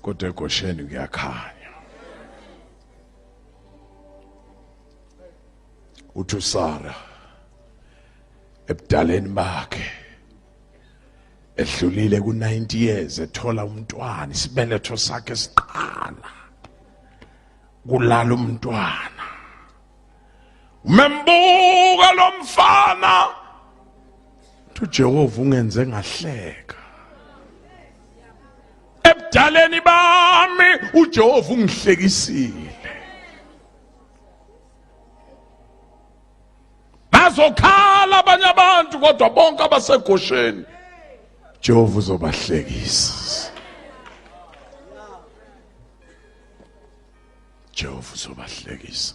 kodwa eGosheni kuyakhanya uthi uSara ebudaleni bakhe edlulile ku90 years ethola umntwana isibeletho sakhe siqala kulala umntwana umembuka lo mfana uJehova ungenze ngahleka ebudaleni bami uJehova ungihlekisile bazokhala abanye abantu kodwa bonke abaseGosheni Jehova uzobahlekisa Jehova uzobahlekisa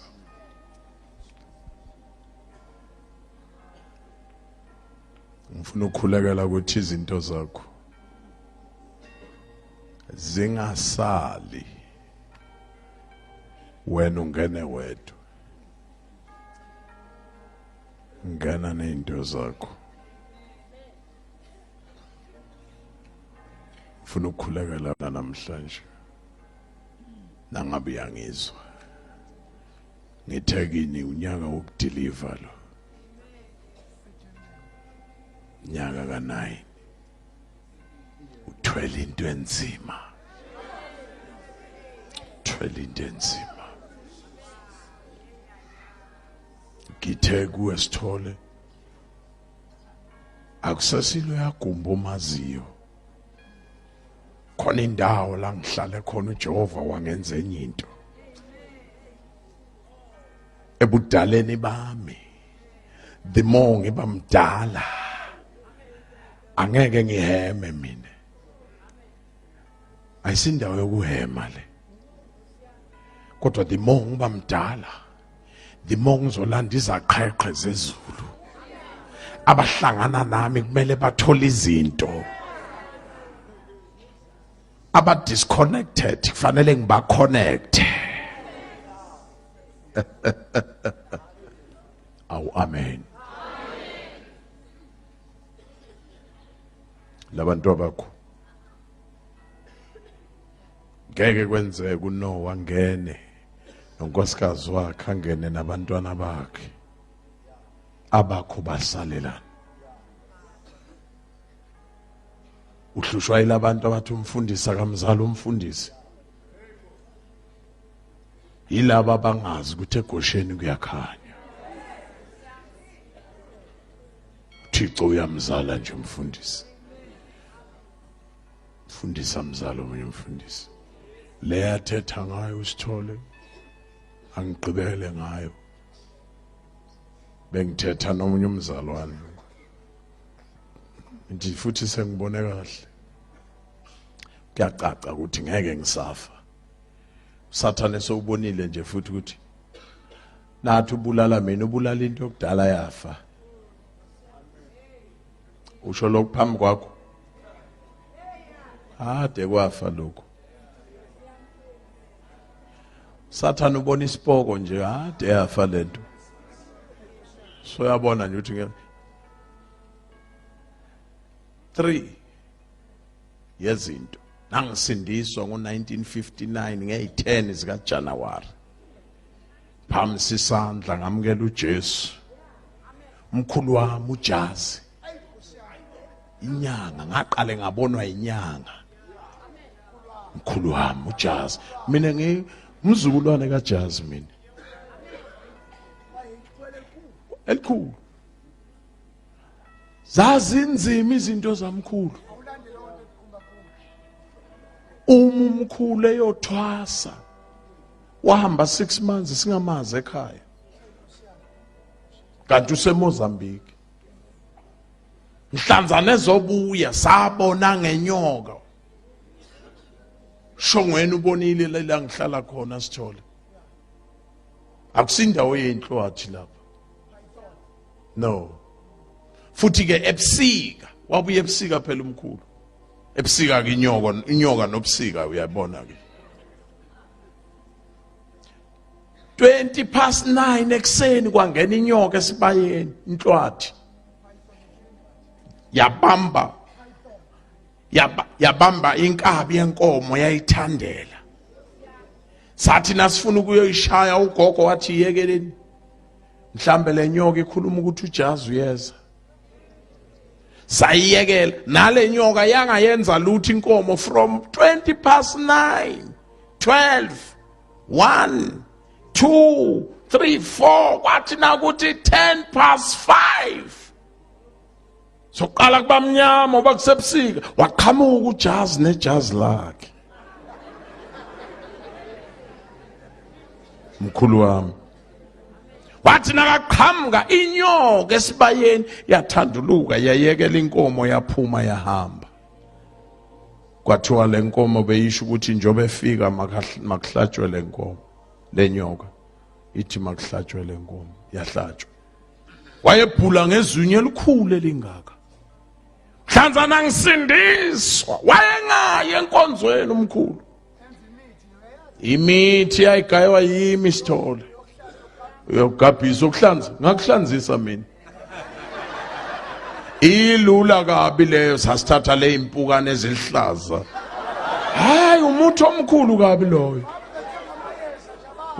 ngifuna ukukhulekela ukuthi izinto zakho zingasali wena ungene wedwa ngana nezinto zakho ngifuna ukukhulekela namhlanje nangabe yangizwa ngithekini unyaka wokudeliver lo nyaka ka9 uthwele into enzima ngithe kuwe Sithole akusasilo yagumba omaziyo khona indawo la ngihlale khona uJehova wangenza enye into ebudaleni bami the more ngiba mdala angeke ngiheme mina ayisindawo yokuhema le kodwa the more ngiba mdala the more ngizolanda izaqheqhe zezulu abahlangana nami kumele bathola izinto aba disconnected kufanele ngiba connect. Awu amen. Labantu abakho ngeke kwenzeke uNoah ngene nonkosikazi wakhe angene nabantwana bakhe abakho basalelana. Uhlushwa ilabantu abathi umfundisi akamzala umfundisi yilaba abangazi ukuthi eGosheni kuyakhanya. Uthixo uyamzala nje umfundisi. Mfundisi amzala omunye umfundisi. Le yathetha ngayo uSithole angigqibele ngayo. Bengithetha nomunye umzalwane. Nje futhi sengibone kahle. Kuyacaca ukuthi ngeke ngisafa. Sathane sowubonile nje futhi ukuthi nathi ubulala mina ubulala into yokudala yafa. Usho lokho phambi kwakho. Ade kwafa lokho. Sathane ubona isipoko nje ade yafa lento. So yabona nje ukuthi 3 yezinto nangisindiswa ngo1959 nge10 zika January phamsi isandla ngamukela uJesu umkhulu wami uJazi inyanga ngaqale ngabonwa inyanga umkhulu wami uJazi mina ngumzukulwane kaJazi mina elikhulu zazinzima izinto zamkhulu umkhulu eyothwasa wahamba 6 months singamazi ekhaya kanti useMozambique mhlanzane zobuya sabona ngenyoka shongweni ubonile la ngihlala khona Sithole akusindawo yenhlwathi lapha no futhi ke ebusika wabuye ebusika phela umkhulu ebusika ke inyoka nobusika uyabona ke 9:20 ekseni kwangena inyoka esibayeni inhlwathi yabamba inkabi yenkomo yayithandela sathi nasifuna ukuyoyishaya ugogo wathi yekeleni mhlambe lenyoka ikhuluma ukuthi uJazi uyeza sayiyekela nale nyoka yangayenza lutho inkomo from 9:20 12 1 2 3 4 kwathi nakuthi 5:10 soqala kuba mnyama oba kusebusika waqhamuka uJazi nejazi lakhe mkhulu wami wathi nakaqhamuka inyoka esibayeni yathanduluka yayekela inkomo yaphuma yahamba kwathiwa lenkomo beyisho ukuthi njobe efika makuhlatshwe lenkomo lenyoka ithi makuhlatshwe lenkomo yahlatshwa wayebhula ngezunye elikhulu elingaka hlanzana ngisindiswa wayengaye enkonzweni umkhulu imithi yayigaywa yimi Sithole uyogabhisa ukuhlanza ngakuhlanzisa mina ilula kabi leyo sasithatha le impukane ezilihlaza hayi umuntu omkhulu kabi loyo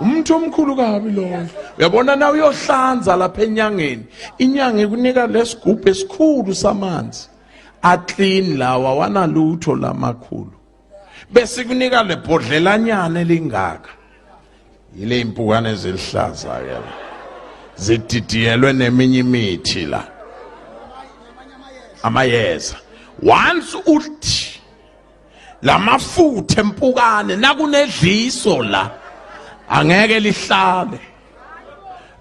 umuntu omkhulu kabi loyo. Uyabona na uyohlanza lapha enyangeni, inyanga ikunika lesigubhu esikhulu samanzi a clean lawa wanalutho lamakhulu, bese kunika lebhodlelanyana elingaka. Yile impukane ezilihlaza ke zididiyelwe neminye imithi la amayeza. Once uthi lamafutha empukane nakunedliso la angeke lihlale.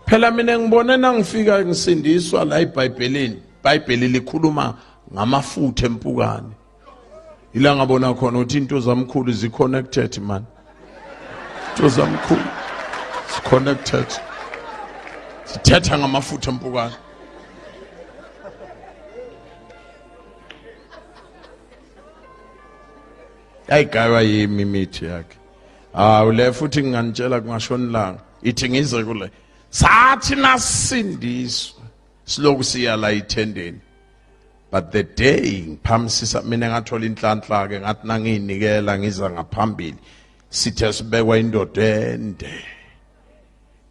Phela mina ngibone nangifika ngisindiswa la eBhayibhelini, iBhayibheli likhuluma ngamafutha empukane. Ila ngabona khona ukuthi into zamkhulu zi connected man. Into zamkhulu zi connected. Sithetha ngamafutha empukane. Ayigaywa yimi imithi yakhe. Ule futhi nginganitshela kungashoni langa. Ithi ngize kule. Sathi nasindiswa siloku siya la ithendeni. But the day ngiphamsisa mina ngathola inhlanhla ke ngathi nangiyinikela ngiza ngaphambili. Sithe sibekwa indoda ende.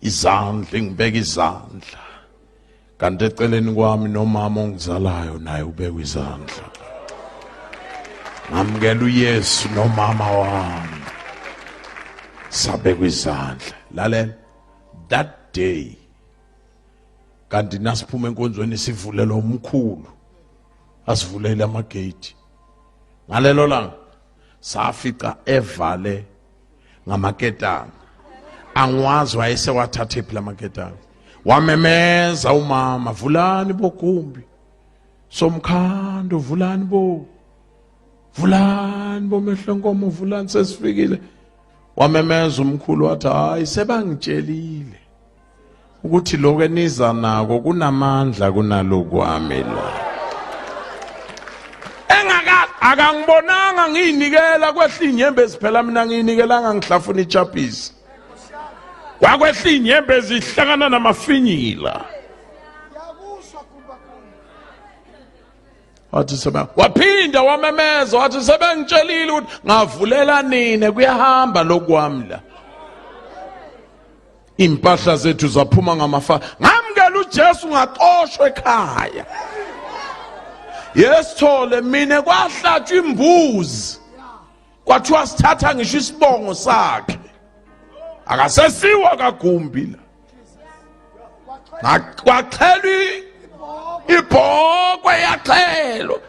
Izandla ngibeka izandla. Kanti eceleni kwami nomama ongizalayo naye ubeka izandla. Ngamukela uYesu nomama wami. Sabekwa izandla. Lalela. That day kanti nasiphuma enkonzweni sivulelwa umkhulu. Asivulele amagate. Ngalelo langa safica evale ngamaketanga. Angwazi wayese wathathe phela amaketanga. Wamemeza umama, vulani bogumbi. Somkhando vulani bo. Vulani bomehlo nkomo vulani sesifikile. Wamemeza umkhulu wathi hayi sebangitshelile ukuthi lokho eniza nako kunamandla kunalokwami la. Akangibonanga ngiyinikela kwehla inyembe siphela mina ngiyinikelanga ngihlafuna ichapisi. Kwakwehla inyembe zihlangana namafinyila. Wathi seba waphinda wamemeza wathi sebengitshelile ukuthi ngavulela nini kuyahamba lokwami la. Impahla zethu zaphuma ngamafa. Ngamukela uJesu ngaxoshwe ekhaya. Yesithole mina kwahlatshwa imbuzi. Kwathiwa sithatha ngisho isibongo sakhe. Akasesiwa kagumbi la. Kwachelwa ibhokwe yaxhelwa.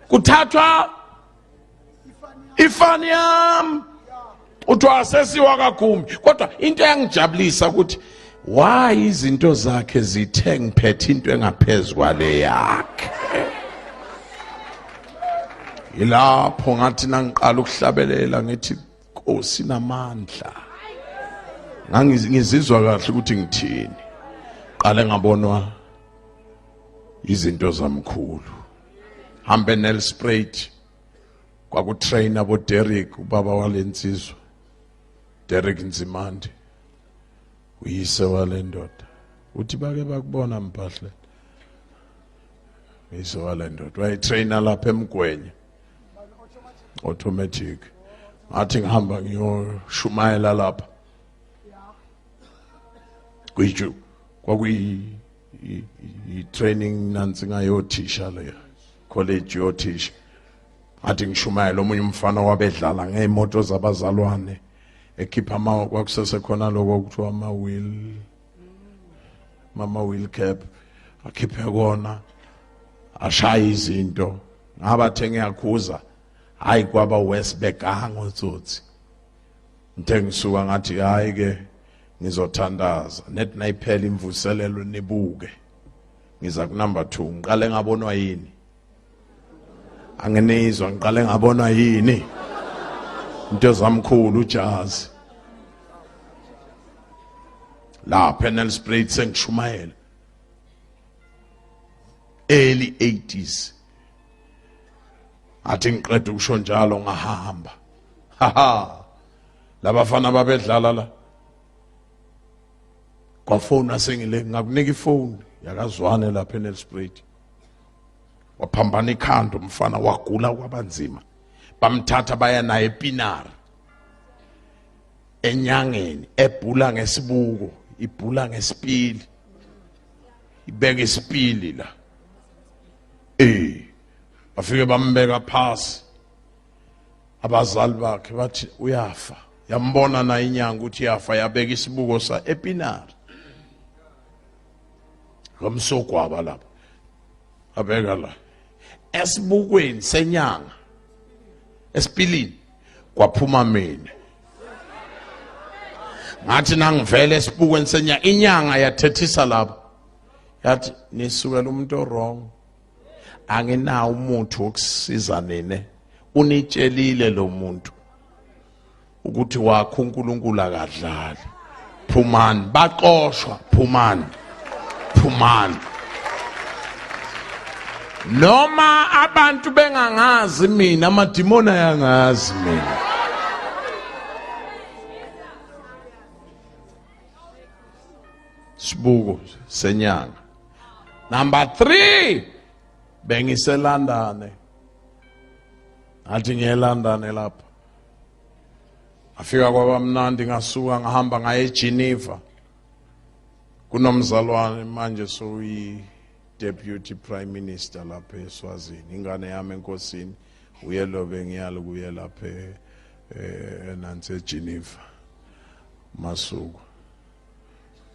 Kuthathwa ifani yami. Uthiwa asesiwa kagumbi. Kodwa into engijabulisa ukuthi why izinto zakhe zithe ngiphethe into engaphezulu kwale yakhe. Ilapho ngathi nangiqala ukuhlabelela ngithi Nkosi namandla. Ngizizwa kahle ukuthi ngithini. Qale ngabonwa izinto zamkhulu. Hambe Nelspruit kwakutrainer bo Derek ubaba walensizwa. Derek Nzimande. Uyise walendoda. Uthi bake bakubona mphahle. Uyise walendoda. Wayetrainer lapha eMgwenya. Automatic. Athi ngihamba ngiyoshumayela lapha. Kuyiju kwakuyi training nansi ngayothisha le college yothisha. Athi ngishumayela omunye umfana wabedlala ngeimoto zabazalwane ekhipha ama kwakusese khona lokho kuthiwa mama wheel cap akhiphe kona ashaya izinto ngabathe ngiyakhuza. Hayi kwaba Westbeck ngotsotsi. Ngisuka ngathi hayi ke ngizothandaza nethi nayiphela imvuselelo nibuke. Ngiza ku number 2 ngiqale ngabonwa yini? Angenizwa ngiqale ngabonwa yini? Into zamkhulu uJazi. Lapha Nelspruit sengishumayela. Early 80s. Athi ngiqeda ukusho njalo ngahamba. Haha. Labafana babedlala la. Kwa phone asengile ngakunika ifone yakazwane lapha eNelspruit. Waphambana ikhanda umfana wagula kwabanzima. Bamthatha baya naye ePinar. enyangeni ebhula ngesibuko, ibhula ngesipili, ibeka isipili la. Bafike bambeka phasi. Abazali bakhe bathi uyafa. Yambona na inyanga ukuthi yafa, yabeka isibuko sa epinari. Ngamsokwaba lapha. Abeka la. Esibukweni senyanga. Esipilini kwaphuma mina. Ngathi nangivele esibukweni senyanga, inyanga yathethisa lapha. Yathi nisukela umuntu wrong. Anginawo umuntu wokusiza nene. Unitshelile lo muntu ukuthi wakho uNkulunkulu akadlali. Phumani, baqoshwa, phumani. Phumani. Noma abantu bengangazi mina, amadimoni ayangazi mina. Sibuko senyanga. Number 3, bengiseLondon. Athi ngiyeLondon lapha. Afika kwabamnandi, ngasuka ngahamba ngaye eGeneva. Kunomzalwane manje soyi Deputy Prime Minister lapha eSwazini. Ingane yami enkosini uyelobe ngiyalo kuye lapha nansi eGeneva. Masuku.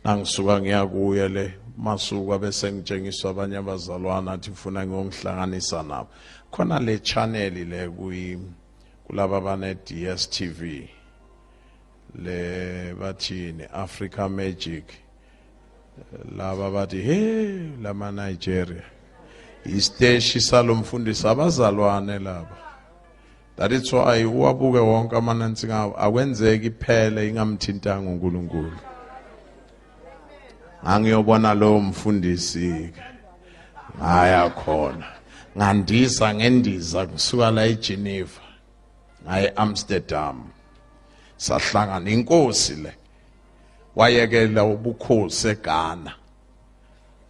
Nangisuka ngiyakuye le Masuku bese ngitshengiswa abanye abazalwana athi ufuna ngiyongihlanganisa nabo. Khona le channel le kulaba bane DSTV. Le bathini Africa Magic. Laba bathi hey lama Nigeria. Isteshi salomfundisi abazalwane laba. That is why uwabuke wonke amanansi ngawo akwenzeki iphele ingamthintanga uNkulunkulu. Angiyobona lo mfundisi ngaya khona. Ngandisa ngendiza kusuka la eGeneva ngaye Amsterdam. Sahlangana inkosi le. Wayekela ubukhosi eGhana.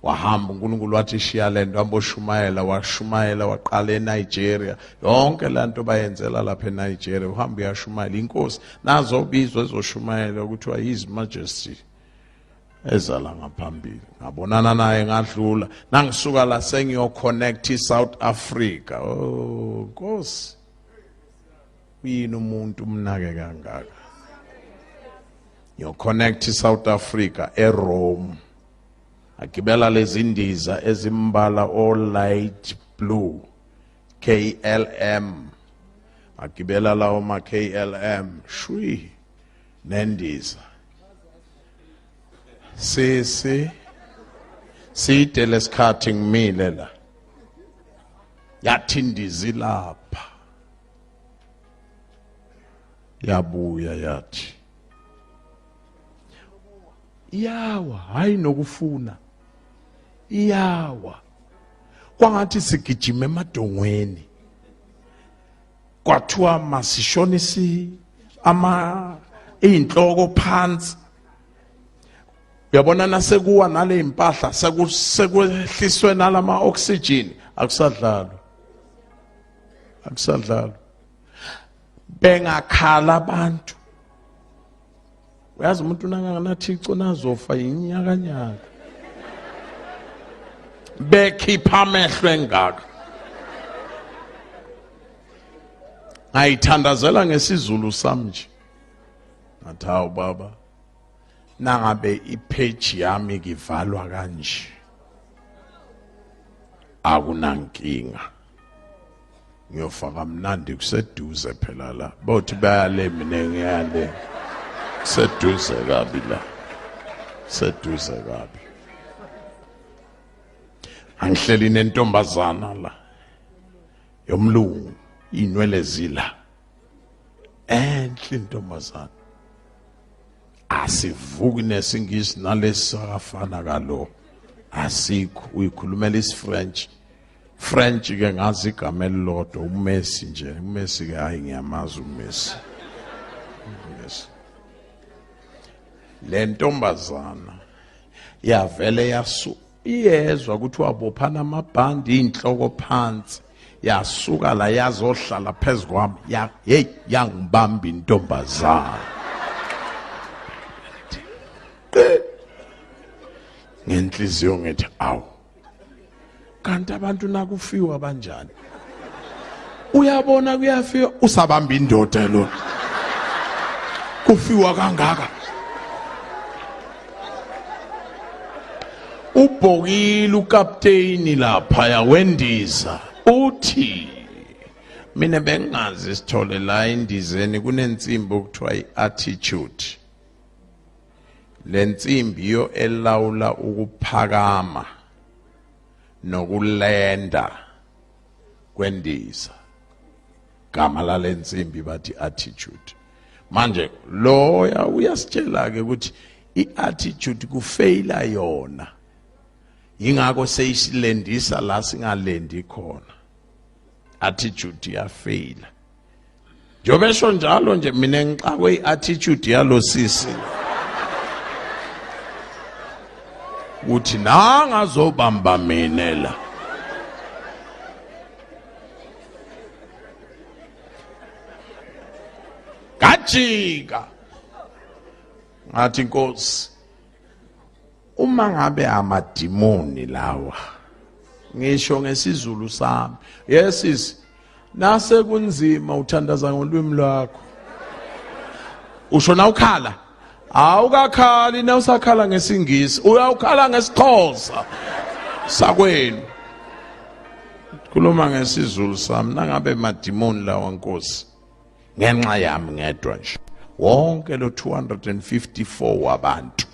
Wahamba uNkulunkulu wathi shiya lento amboshumayela, washumayela waqala eNigeria. Yonke lanto bayenzela lapha eNigeria, uhamba uyashumayela inkosi. Nazo bizwe ezoshumayela ukuthiwa His Majesty. Ezala ngaphambili. Ngabonana naye ngadlula. Nangisuka la sengiyoconnect South Africa. Oh, Nkosi. Uyini umuntu umnake kangaka. You connect South Africa eRome. Agibela lezi ndiza ezimbala all light blue. KLM. Agibela lawo ma KLM. Shwi. Nendiza. Siyite lesikhathi ngimile la. Yathi indizi lapha. Yabuya yathi. Iyawa, hayi nokufuna. Iyawa. Kwangathi sigijima emadongweni. Kwathiwa masishonisi inhloko phansi. Uyabona nasekuwa nale impahla sekwehliswe nalama oxygen akusadlalo. Akusadlalo. Bengakhala abantu. Uyazi umuntu nanganathixo nazofa yinyakanyaka. Bekhipha amehlo engaka. Ngayithandazela ngesizulu sami nje. Ngathi hawu baba. Nangabe ipage yami kivalwa kanje. Akunankinga. Ngiyofaka mnandi kuseduze phela la. Bothi bayale mina ngiyale. Seduze kabi la. Seduze kabi. Angihleli nentombazana la. Yomlungu inwele zila. Enhle intombazana. Asivuki nesingisi nalesafana kalo. Asikho uyikhulumela isiFrench. French ke ngazi igama elilodwa uMessi nje. uMessi ke hayi ngiyamazi uMessi. Yes. Le ntombazana yavele iyezwa ukuthi wabophana amabhandi inhloko phansi. Yasuka la yazohlala phezukwami. Hey yangibamba intombazana. ngenhliziyo ngithi awu kanti abantu nakufiwa banjani uyabona kuyafika usabamba indoda lo kufiwa kangaka ubhokile ukapteni lapha yawendiza uthi mina bengazi sithole la indizeni kunensimbi okuthiwa i-attitude lensimbi yo elawula ukuphakama nokulenda kwendiza gama la lensimbi bathi attitude manje loya uyasitshela ke ukuthi i-attitude kufaila yona ingakho seyisilendisa la singalendi khona attitude yafaila njobesho njalo nje mina ngixakwe i-attitude yalo sisi uthi nangazobamba mina la kajika ngathi Nkosi uma ngabe amadimoni lawa ngisho ngesizulu sami yesis nase kunzima uthandaza ngolwimi lwakho usho na ukhala awukakhali na usakhala ngesingisi uyawukhala ngesixhosa sakwenu khuluma ngesizulu sami nangabe madimoni lawa Nkosi ngenxa yami ngedwa nje wonke lo 254 wabantu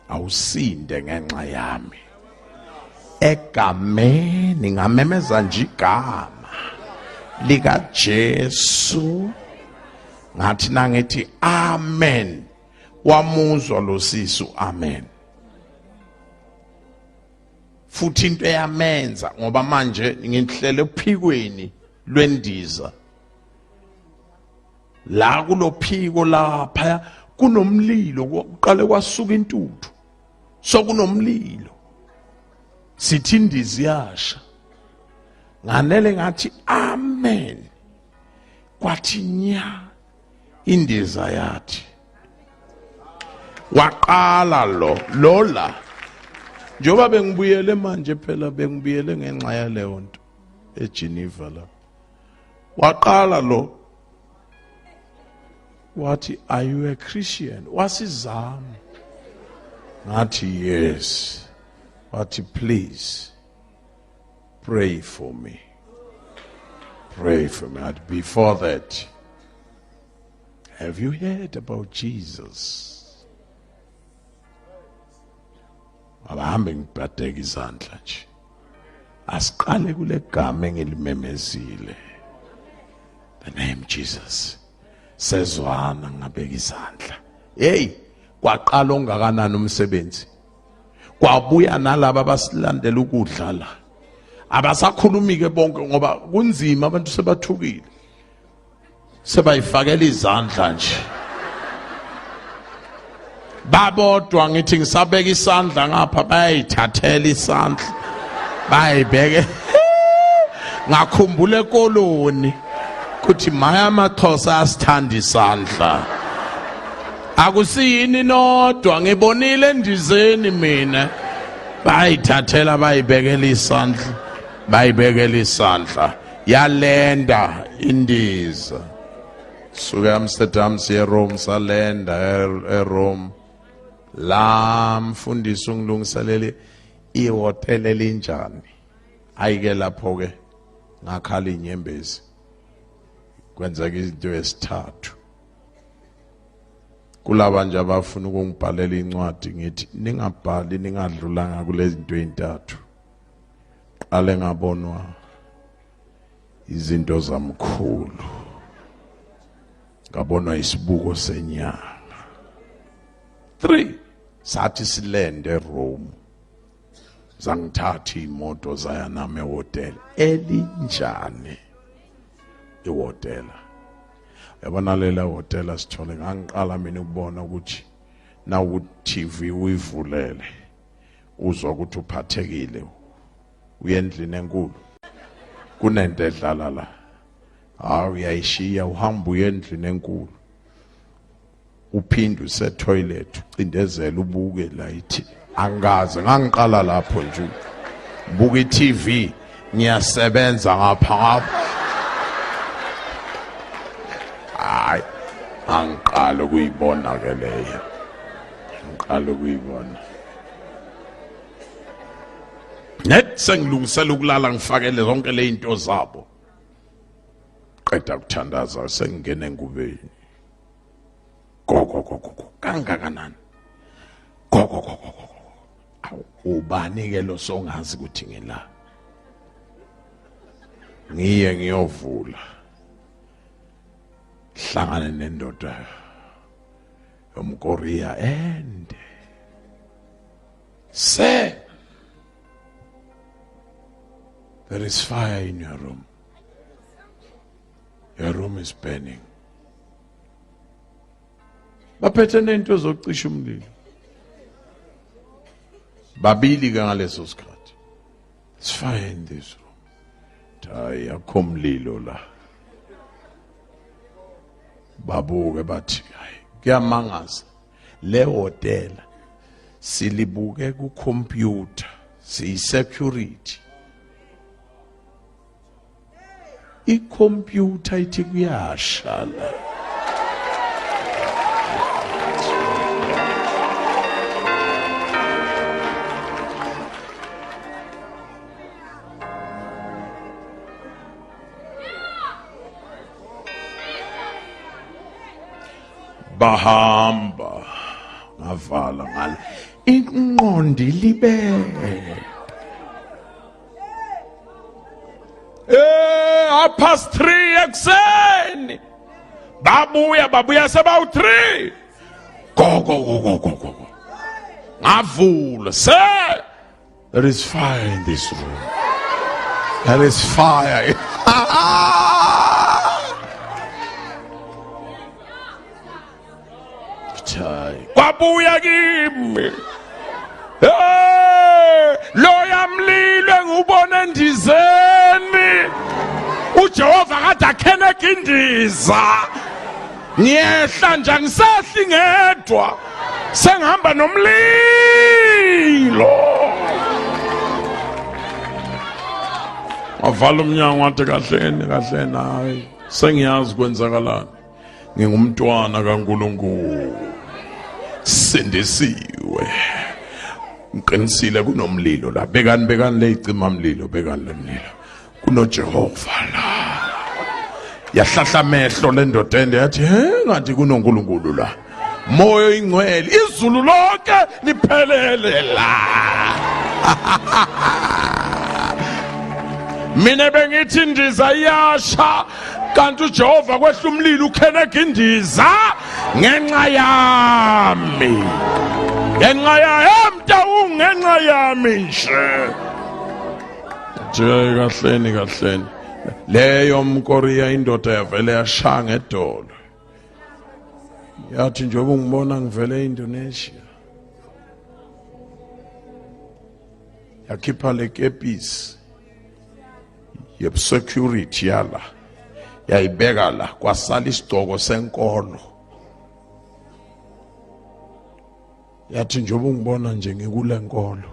awusinde ngenxa yami egameni ngamemeza nje igama lika Jesu ngathi nangithi amen wamuzwa lo sisu amen futhi into eyamenza ngoba manje ngihlele ephikweni lwendiza la kulophiko lapha kunomlilo kuqale kwasuka intuthu sokunomlilo sithi indizi yasha nganele ngathi amen kwathi nya indiza yathi waqala lola njoba bengibuyele manje phela bengibuyele ngenxa yaleyo nto eGeneva la waqala lo wathi are you a Christian wasizama ngathi yes wathi please pray for me before that have you heard about Jesus abahambe ngibhadeka izandla nje asiqale kule gama engilimemezile the name Jesus sezwana ngabeka izandla hey kwaqala ongakanani umsebenzi kwabuya nalabo abasilandela ukudla la abasakhulumi ke bonke ngoba kunzima abantu sebathukile sebayifakela izandla nje babodwa ngithi ngisabeka isandla ngapha bayayithathela isandla bayibeke ngakhumbula ekoloni kuthi maya amaXhosa asithanda isandla akusiyini nodwa ngibonile endizeni mina bayithathela bayibekela isandla yalenda indiza suka Amsterdam siye Rome salenda eRome la mfundisi ungilungiselele ihotel elinjani ayike lapho ke ngakhala inyembezi kwenzeka izinto esithathu kulaba nje abafuna ukungibhalela incwadi ngithi ningabhali ningadlulanga kulezi zinto ezintathu qale ngabonwa izinto zamkhulu ngabonwa isibuko senyanga 3 sathi silende eRome zangithatha imoto zaya nami ehotel elinjani ihotela yabona lela hotel sithole ngangiqala mina ukubona ukuthi na uTV uyivulele uzwa ukuthi uphathekile uyendlini enkulu kunento edlala la uyayishiya uhamba uyendlini enkulu uphinde usetoilet ucindezela ubuke la ithi angaze ngangiqala lapho nje buka iTV ngiyasebenza ngapha hayi angiqala ukuyibona ke leyo ngiqala ukuyibona net sengilungisela ukulala ngifakele zonke le zinto zabo qeda ukuthandaza sengingena engubeni go kangakanani go ubani ke lo songazi ukuthi ngila ngiye ngiyovula hlangana nendoda yomkorea ende say there is fire in your room. Your room is burning. Baphethe nento zokucisha umlilo. Babili ke ngaleso sikhathi. It's fire in this room. Hayi akho umlilo la. Babuke bathi hayi kuyamangaza. Le hotel silibuke ku computer, si security. I-computer ithi kuyasha la. Bahamba ngavala ngala inqondi libele. 3:30 ekseni babuya sebawu-3 go ngavula say there is fire in this room, there is fire kwabuya kimi loya mlilo engubona endizeni uJehova kade akheneka indiza ngiyehla nje ngisehli ngedwa sengihamba nomlilo avala umnyango wathi kahleni hayi sengiyazi kwenzakalani ngingumntwana kaNkulunkulu sindisiwe ngiqinisile kunomlilo la bekani le icima mlilo bekani le mlilo kunoJehova la yahlahla amehlo lendoda ende yathi ngathi kunoNkulunkulu la moyo ingcwele izulu lonke liphelele la mina bengithi indiza iyasha kanti uJehova kwehla umlilo ukheneka indiza ngenxa yami ngenxa ngenxa yami nje kahleni leyo mkorea indoda yavele yashaya ngedolo yathi njengoba ungibona ngivele eIndonesia yakhipha lekepisi yebsecurity yala yayibeka la kwasala isigcoko senkolo yathi njengoba ungibona nje ngikule nkolo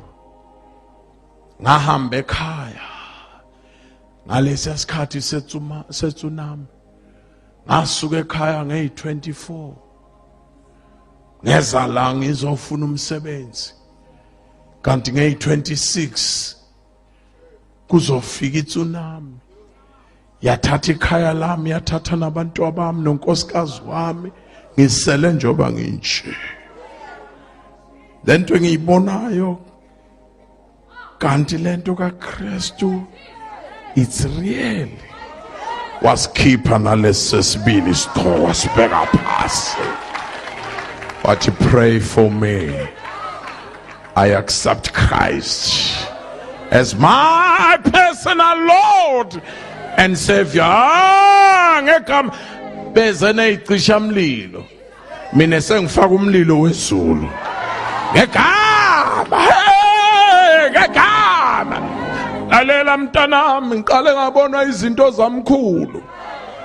ngahamba ekhaya ngalesi sikhathi setsunami ngasuka ekhaya ngeyi-24 ngeza la ngizofuna umsebenzi kanti ngeyi-26 kuzofika itsunami yathatha ikhaya lami yathatha nabantu bami nonkosikazi wami ngisele njoba nginje lento engiyibonayo kanti lento kaKristu it's real wasikhipha nalesesibili isitoko wasibeka phasi wathi pray for me I accept Christ as my personal Lord and Savior. Ngekam beze neyicisha mlilo mina sengifaka umlilo wezulu ngegama ngegama lalela mntanami ngiqale ngabona izinto zamkhulu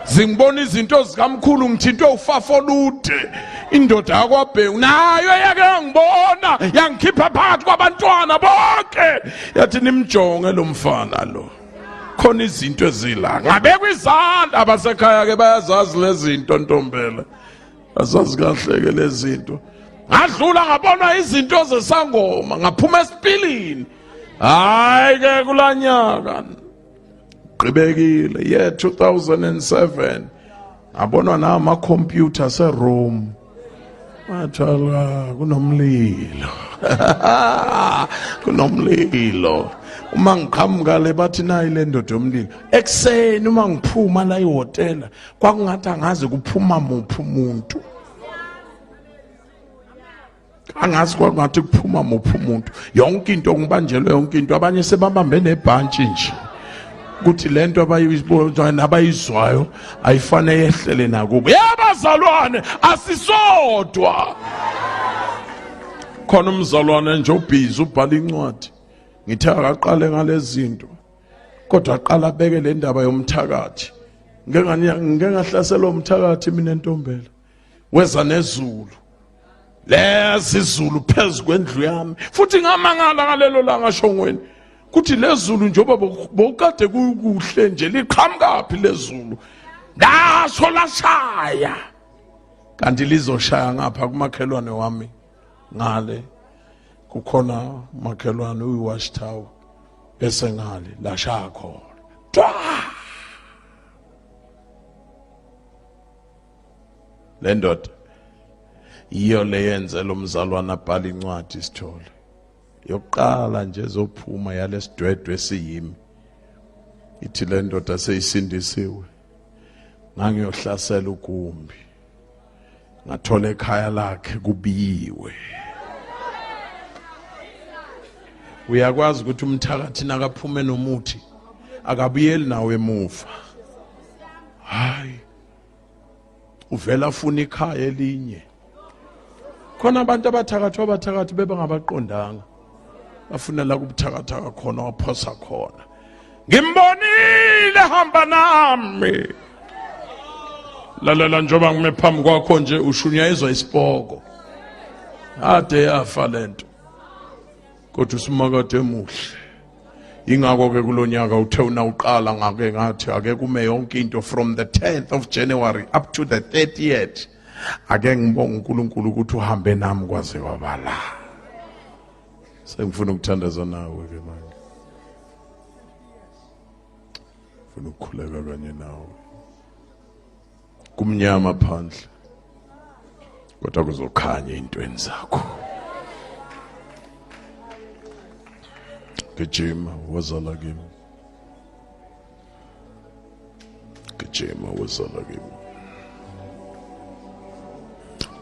zingibona izinto zikamkhulu ngithintwe ufafo olude indoda yakwaBhengu nayo yake yangibona yangikhipha phakathi kwabantwana bonke yathi nimjonge lo mfana lo khona izinto ezila ngabekwa izandla abasekhaya ke bayazazi lezi zinto ntombela azazi kahle ke lezi zinto ngadlula ngabona izinto zesangoma ngaphuma esipilini hayi ke kulanyaka qhibekile 2007 abonwa nama computer seRome athala kunomlilo kunomlilo uma ngiqhamuka le bathi nayi le ndoda yomlilo ekseni uma ngiphuma la ihotela kwakungathi angaze kuphuma muphi umuntu angazi kwakungathi kuphuma muphi umuntu yonke into ngibanjelwe yonke into abanye sebabambe nebhantshi nje kuthi lento abayizwayo ayifane yehlele nakubo yabazalwane asisodwa khona umzalwane nje ubhizi ubhala incwadi ngithe akaqale ngalezi zinto kodwa aqala abeke le ndaba yomthakathi ngeke ngahlasela umthakathi mina entombela weza nezulu lezi izulu phezulu kwendlu yami futhi ngamangala ngalelo langa shongweni kuthi lezulu njoba bokade kuhle nje liqhamukapi lezulu lasho lashaya kanti lizoshaya ngapha kumakhelwane wami ngale kukhona makhelwane uyiwash tower bese ngale lashaya khona le ndoda iyo leyenze lo mzalwana abhala incwadi isithole yokuqala nje ezophuma yalesidwedwe esiyimi ithi le ndoda seyisindisiwe ngangiyohlasela uGumbi ngathola ekhaya lakhe kubiyiwe uyakwazi ukuthi umthakathi nakaphume nomuthi akabuyeli nawe emuva hayi uvela afuna ikhaya elinye khona abantu abathakathi bebe ngabaqondanga bafuna la kubuthakatha khona waphosa khona ngimbonile hamba nami lalela njoba ngime phambi kwakho nje ushunyayezwa isipoko ade yafa lento kodwa usimakade emuhle ingakho ke kulonyaka uthe unawuqala ngake ngathi ake kume yonke into from the 10th of January up to the 30th ake ngibonga uNkulunkulu ukuthi uhambe nami kwaze kwabala sengifuna ukuthandaza nawe ke manje ufuna ukukhuleka kanye nawe kumnyama phandle kodwa kuzokhanya intweni zakho gijima wazala kimi gijima wazala kimi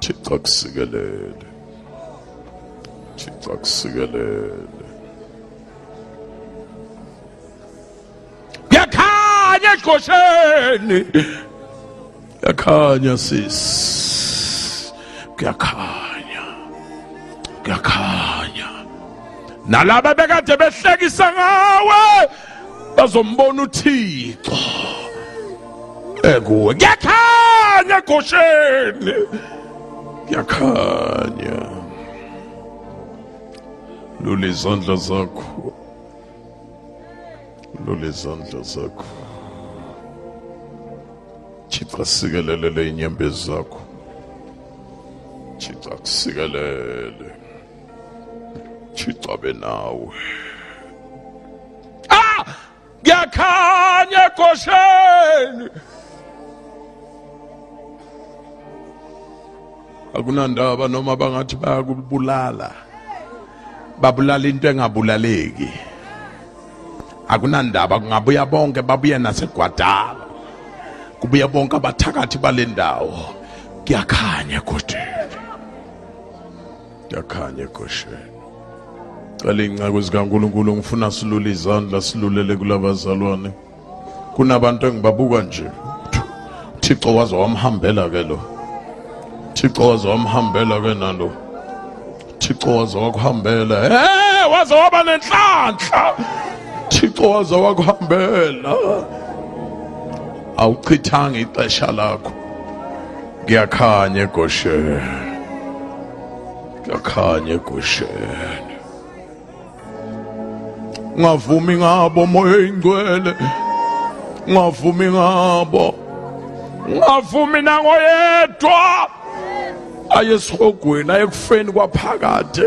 Thixo akusikelele Thixo akusikelele yakhanya eGosheni yakhanya sis kuyakhanya nalaba bekade behlekisa ngawe bazombona uThixo ekuwe yakhanya eGosheni yakhanya lule izandla zakho Thixo asikelele inyembezi zakho Thixo akusikelele Thixo abe nawe yakhanya eGosheni akunandaba noma bangathi bayakubulala babulala into engabulaleki akunandaba kungabuya bonke babuye naseGwadala kubuya bonke abathakathi balendawo kuyakhanya eGosheni yakhanya eGosheni cela incako zikaNkulunkulu ngifuna silule izandla silulele kulabazalwane kunabantu engibabuka nje Thixo waze wamhambela ke lo Thixo waze wamhambela ke nalo Thixo waze wakuhambela waze waba nenhlanhla Thixo waze wakuhambela awuchithanga ixesha lakho. Kuyakhanya eGosheni, kuyakhanya eGosheni. Ungavumi ngabo moya oyingcwele, ungavumi ngabo, ungavumi nangoyedwa aye esihogweni, aye kufeni kwaphakade.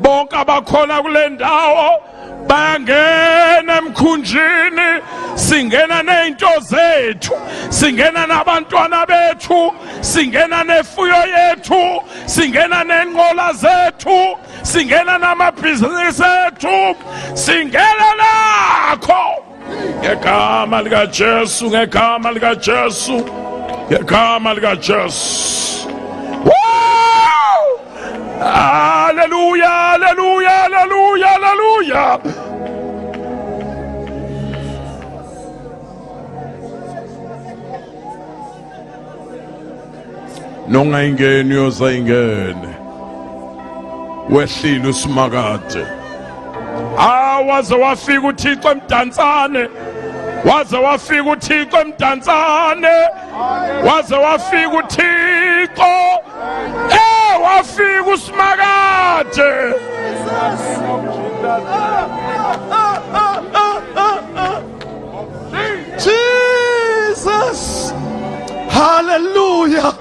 Bonke abakhona kule ndawo bayangena emkhunjini, singena neinto zethu, singena nabantwana bethu, singena nefuyo yethu, singena nenqola zethu, singena namabhizinisi ethu, singena nakho ngegama likaJesu, ngegama likaJesu, ngegama likaJesu. Hallelujah, hallelujah, hallelujah, hallelujah. Nongayingeni yozayingene, wehlile usimakade. Waze wafika uThixo emdansane, waze wafika uThixo emdansane, waze wafika uThixo, wafika usimakade. Jesus. Hallelujah.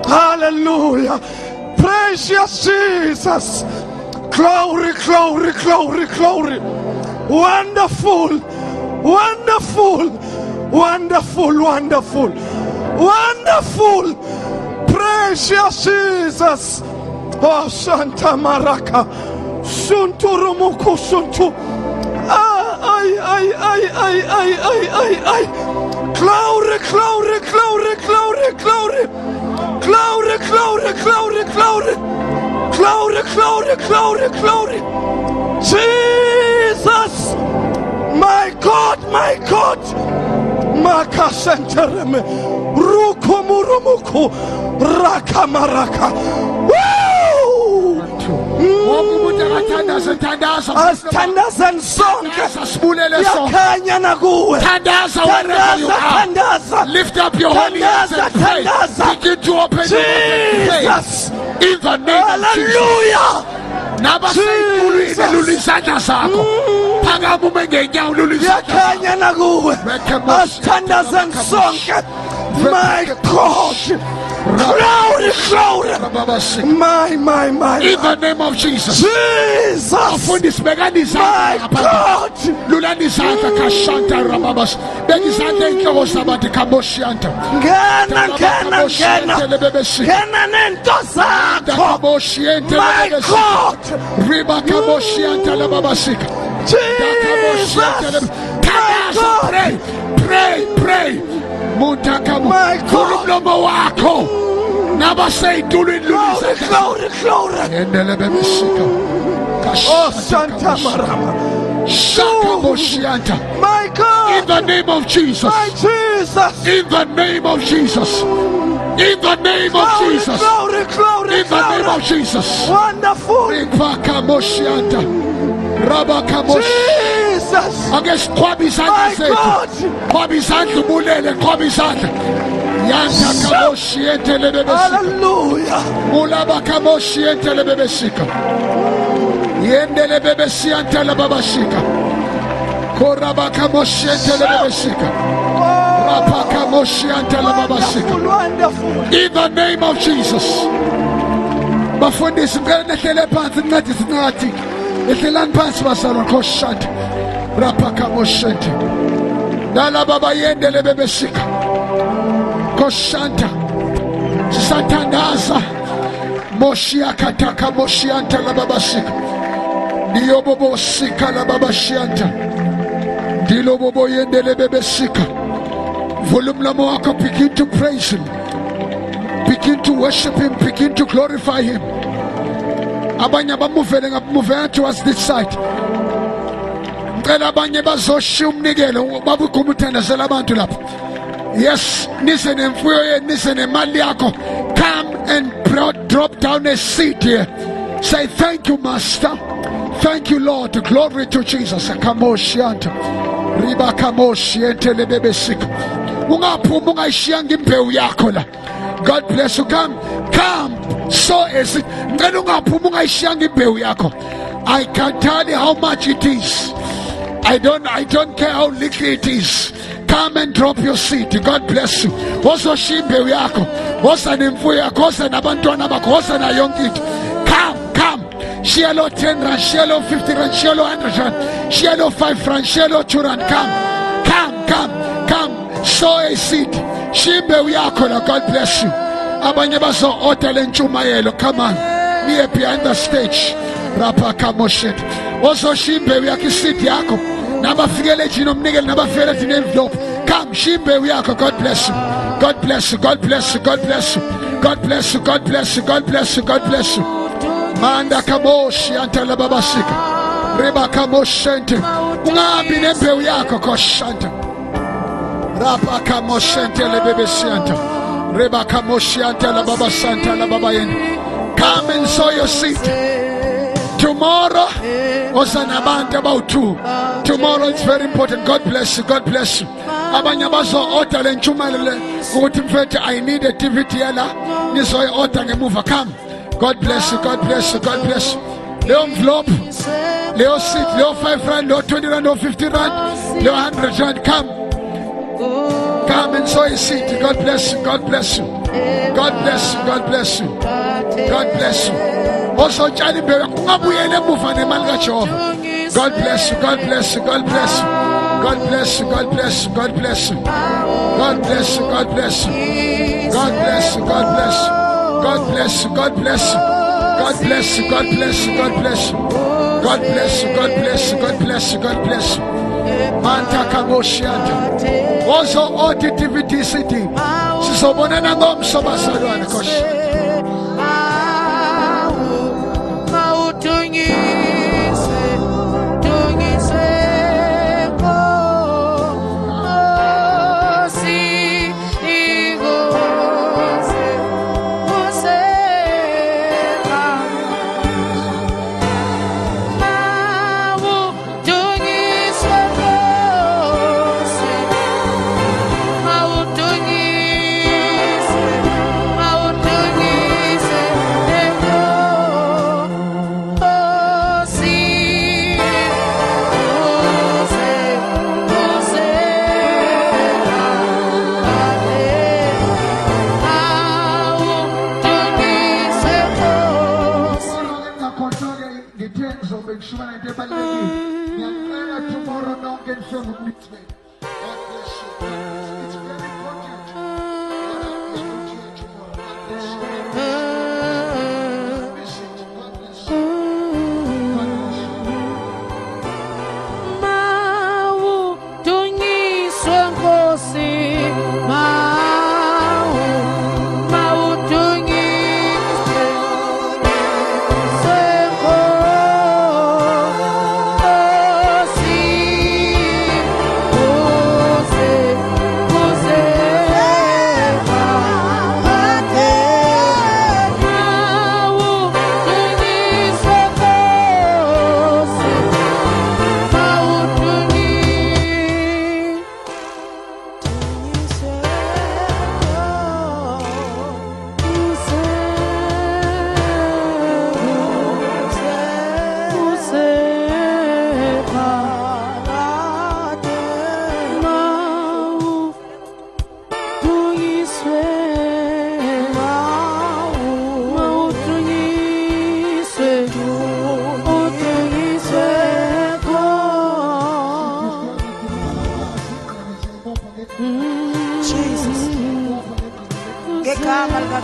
Hallelujah. Precious Jesus. Glory, glory, glory, glory. Wonderful. Wonderful. Wonderful. Wonderful. Wonderful. Precious Jesus. Oh, Santa Maraka. Sunturumuku Suntu. Ay. Glory, glory, glory, glory, glory. Glory, glory, glory, glory. Glory, glory, glory, glory. Jesus. My God, my God. Makasentereme. Rukumurumuku. Rakamaraka. Woo! Asithandaza sonke, yakhanya nakuwe. Thandaza, lift up your holy hands and pray. Begin to open your mouth and pray. In the name of Jesus. Yakhanya nakuwe. Asithandaza sonke. My God. Glory, glory. My. In the name of Jesus. Jesus. My God. Ngena nento zakho. My God. Jesus. Pray. Mutakamu. Kulumlomo wako. Nabasay tulin lulis. Glory. Oh, Santa Marama. My God. In the name of Jesus. My Jesus. In the name of Jesus. In the name of Jesus. Glory. In the name of Jesus. Wonderful. Jesus. Against Kwabisanta God. Kwabisanta Mulele Kwabisanta Yanta Kamoshiente Lebebesika. Hallelujah. Mulaba Kamoshiente Lebebesika. Yende Lebebesianta Lebabashika. Koraba Kamoshiente Lebebesika. Rapa Kamoshianta Lebabasika. Wonderful. In the name of Jesus. Bafundisi ngene phansi ngathi sinathi ehlelani phansi basalo khoshanta rapa kamoshente dala baba yendele bebesika khoshanta sathandaza moshia kataka moshianta la baba sika ndiyo bobo sika la baba shianta ndilo bobo yendele bebesika volume lamo wako begin to praise him. Begin to worship him, begin to glorify him. Abanye bamuvele ngapumuvela towards this side. Ngicela abanye bazoshiya umnikelo babukumuthandazela abantu lapha. Yes, nise nemfuyo yenu, nise nemali yakho. Come and drop down a seed here. Say thank you, Master. Thank you, Lord. Glory to Jesus. Kamoshianta. Riba kamoshiente lebebesika. ungaphuma ungayishiyanga imbewu yakho la. God bless you. Come, so is it. Ngicela ungaphuma ungayishiyanga imbewu yakho. I can tell you how much it is. I don't care how little it is. Come and drop your seed. God bless you. Wosa imbewu yakho, wosa nemfuyo yakho, wosa nabantwana bakho, wosa na yonke into. Come. Share 10 rand, share 50 rand, share 100 rand, share 5 rand, share 2 rand. Come. Sow a seed. Shimbe yakho la. God bless you. Abanye bazo hotel enchumayelo. Come on. Near behind the stage. Rapa kamoshet. Also shimbe yaki seed yako. Naba figele chino mnigel naba fere tine envelope. Come shimbe yako. God bless you. God bless you. God bless you. God bless you. God bless you. God bless you. God bless you. God bless you. Manda kamoshi antala babasika. Reba kamoshente. Ungabi nembewu yako koshanta. Rapa kamoshente le bebe sianta. Reba kamoshianta la baba santa la baba yen. Come and sow your seed. Tomorrow was an about 2. Tomorrow is very important. God bless you. God bless you. Abanyabazo hotel and chumalele. I need a TV tiala. Niso hotel and move. Come. God bless you. God bless you. God bless you. Leo envelope. Leo seat. Leo 5 rand. Leo 20 rand. Leo 50 rand. Leo 100 rand. Come and sow a seed. God bless you. God bless you. God bless you. God bless you. God bless you. Also, Charlie Berry, God bless you. God bless you. God bless you. God bless you. God bless you. God bless you. God bless you. God bless you. God bless you. God bless you. God bless you. God bless you. God bless you. God bless you. God bless you. God bless you. God bless you. God bless you. God bless you. Mantaka Moshianta. Also, auditivity city. Sisobonana ngom sobasalwana kosh.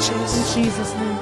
In Jesus' name.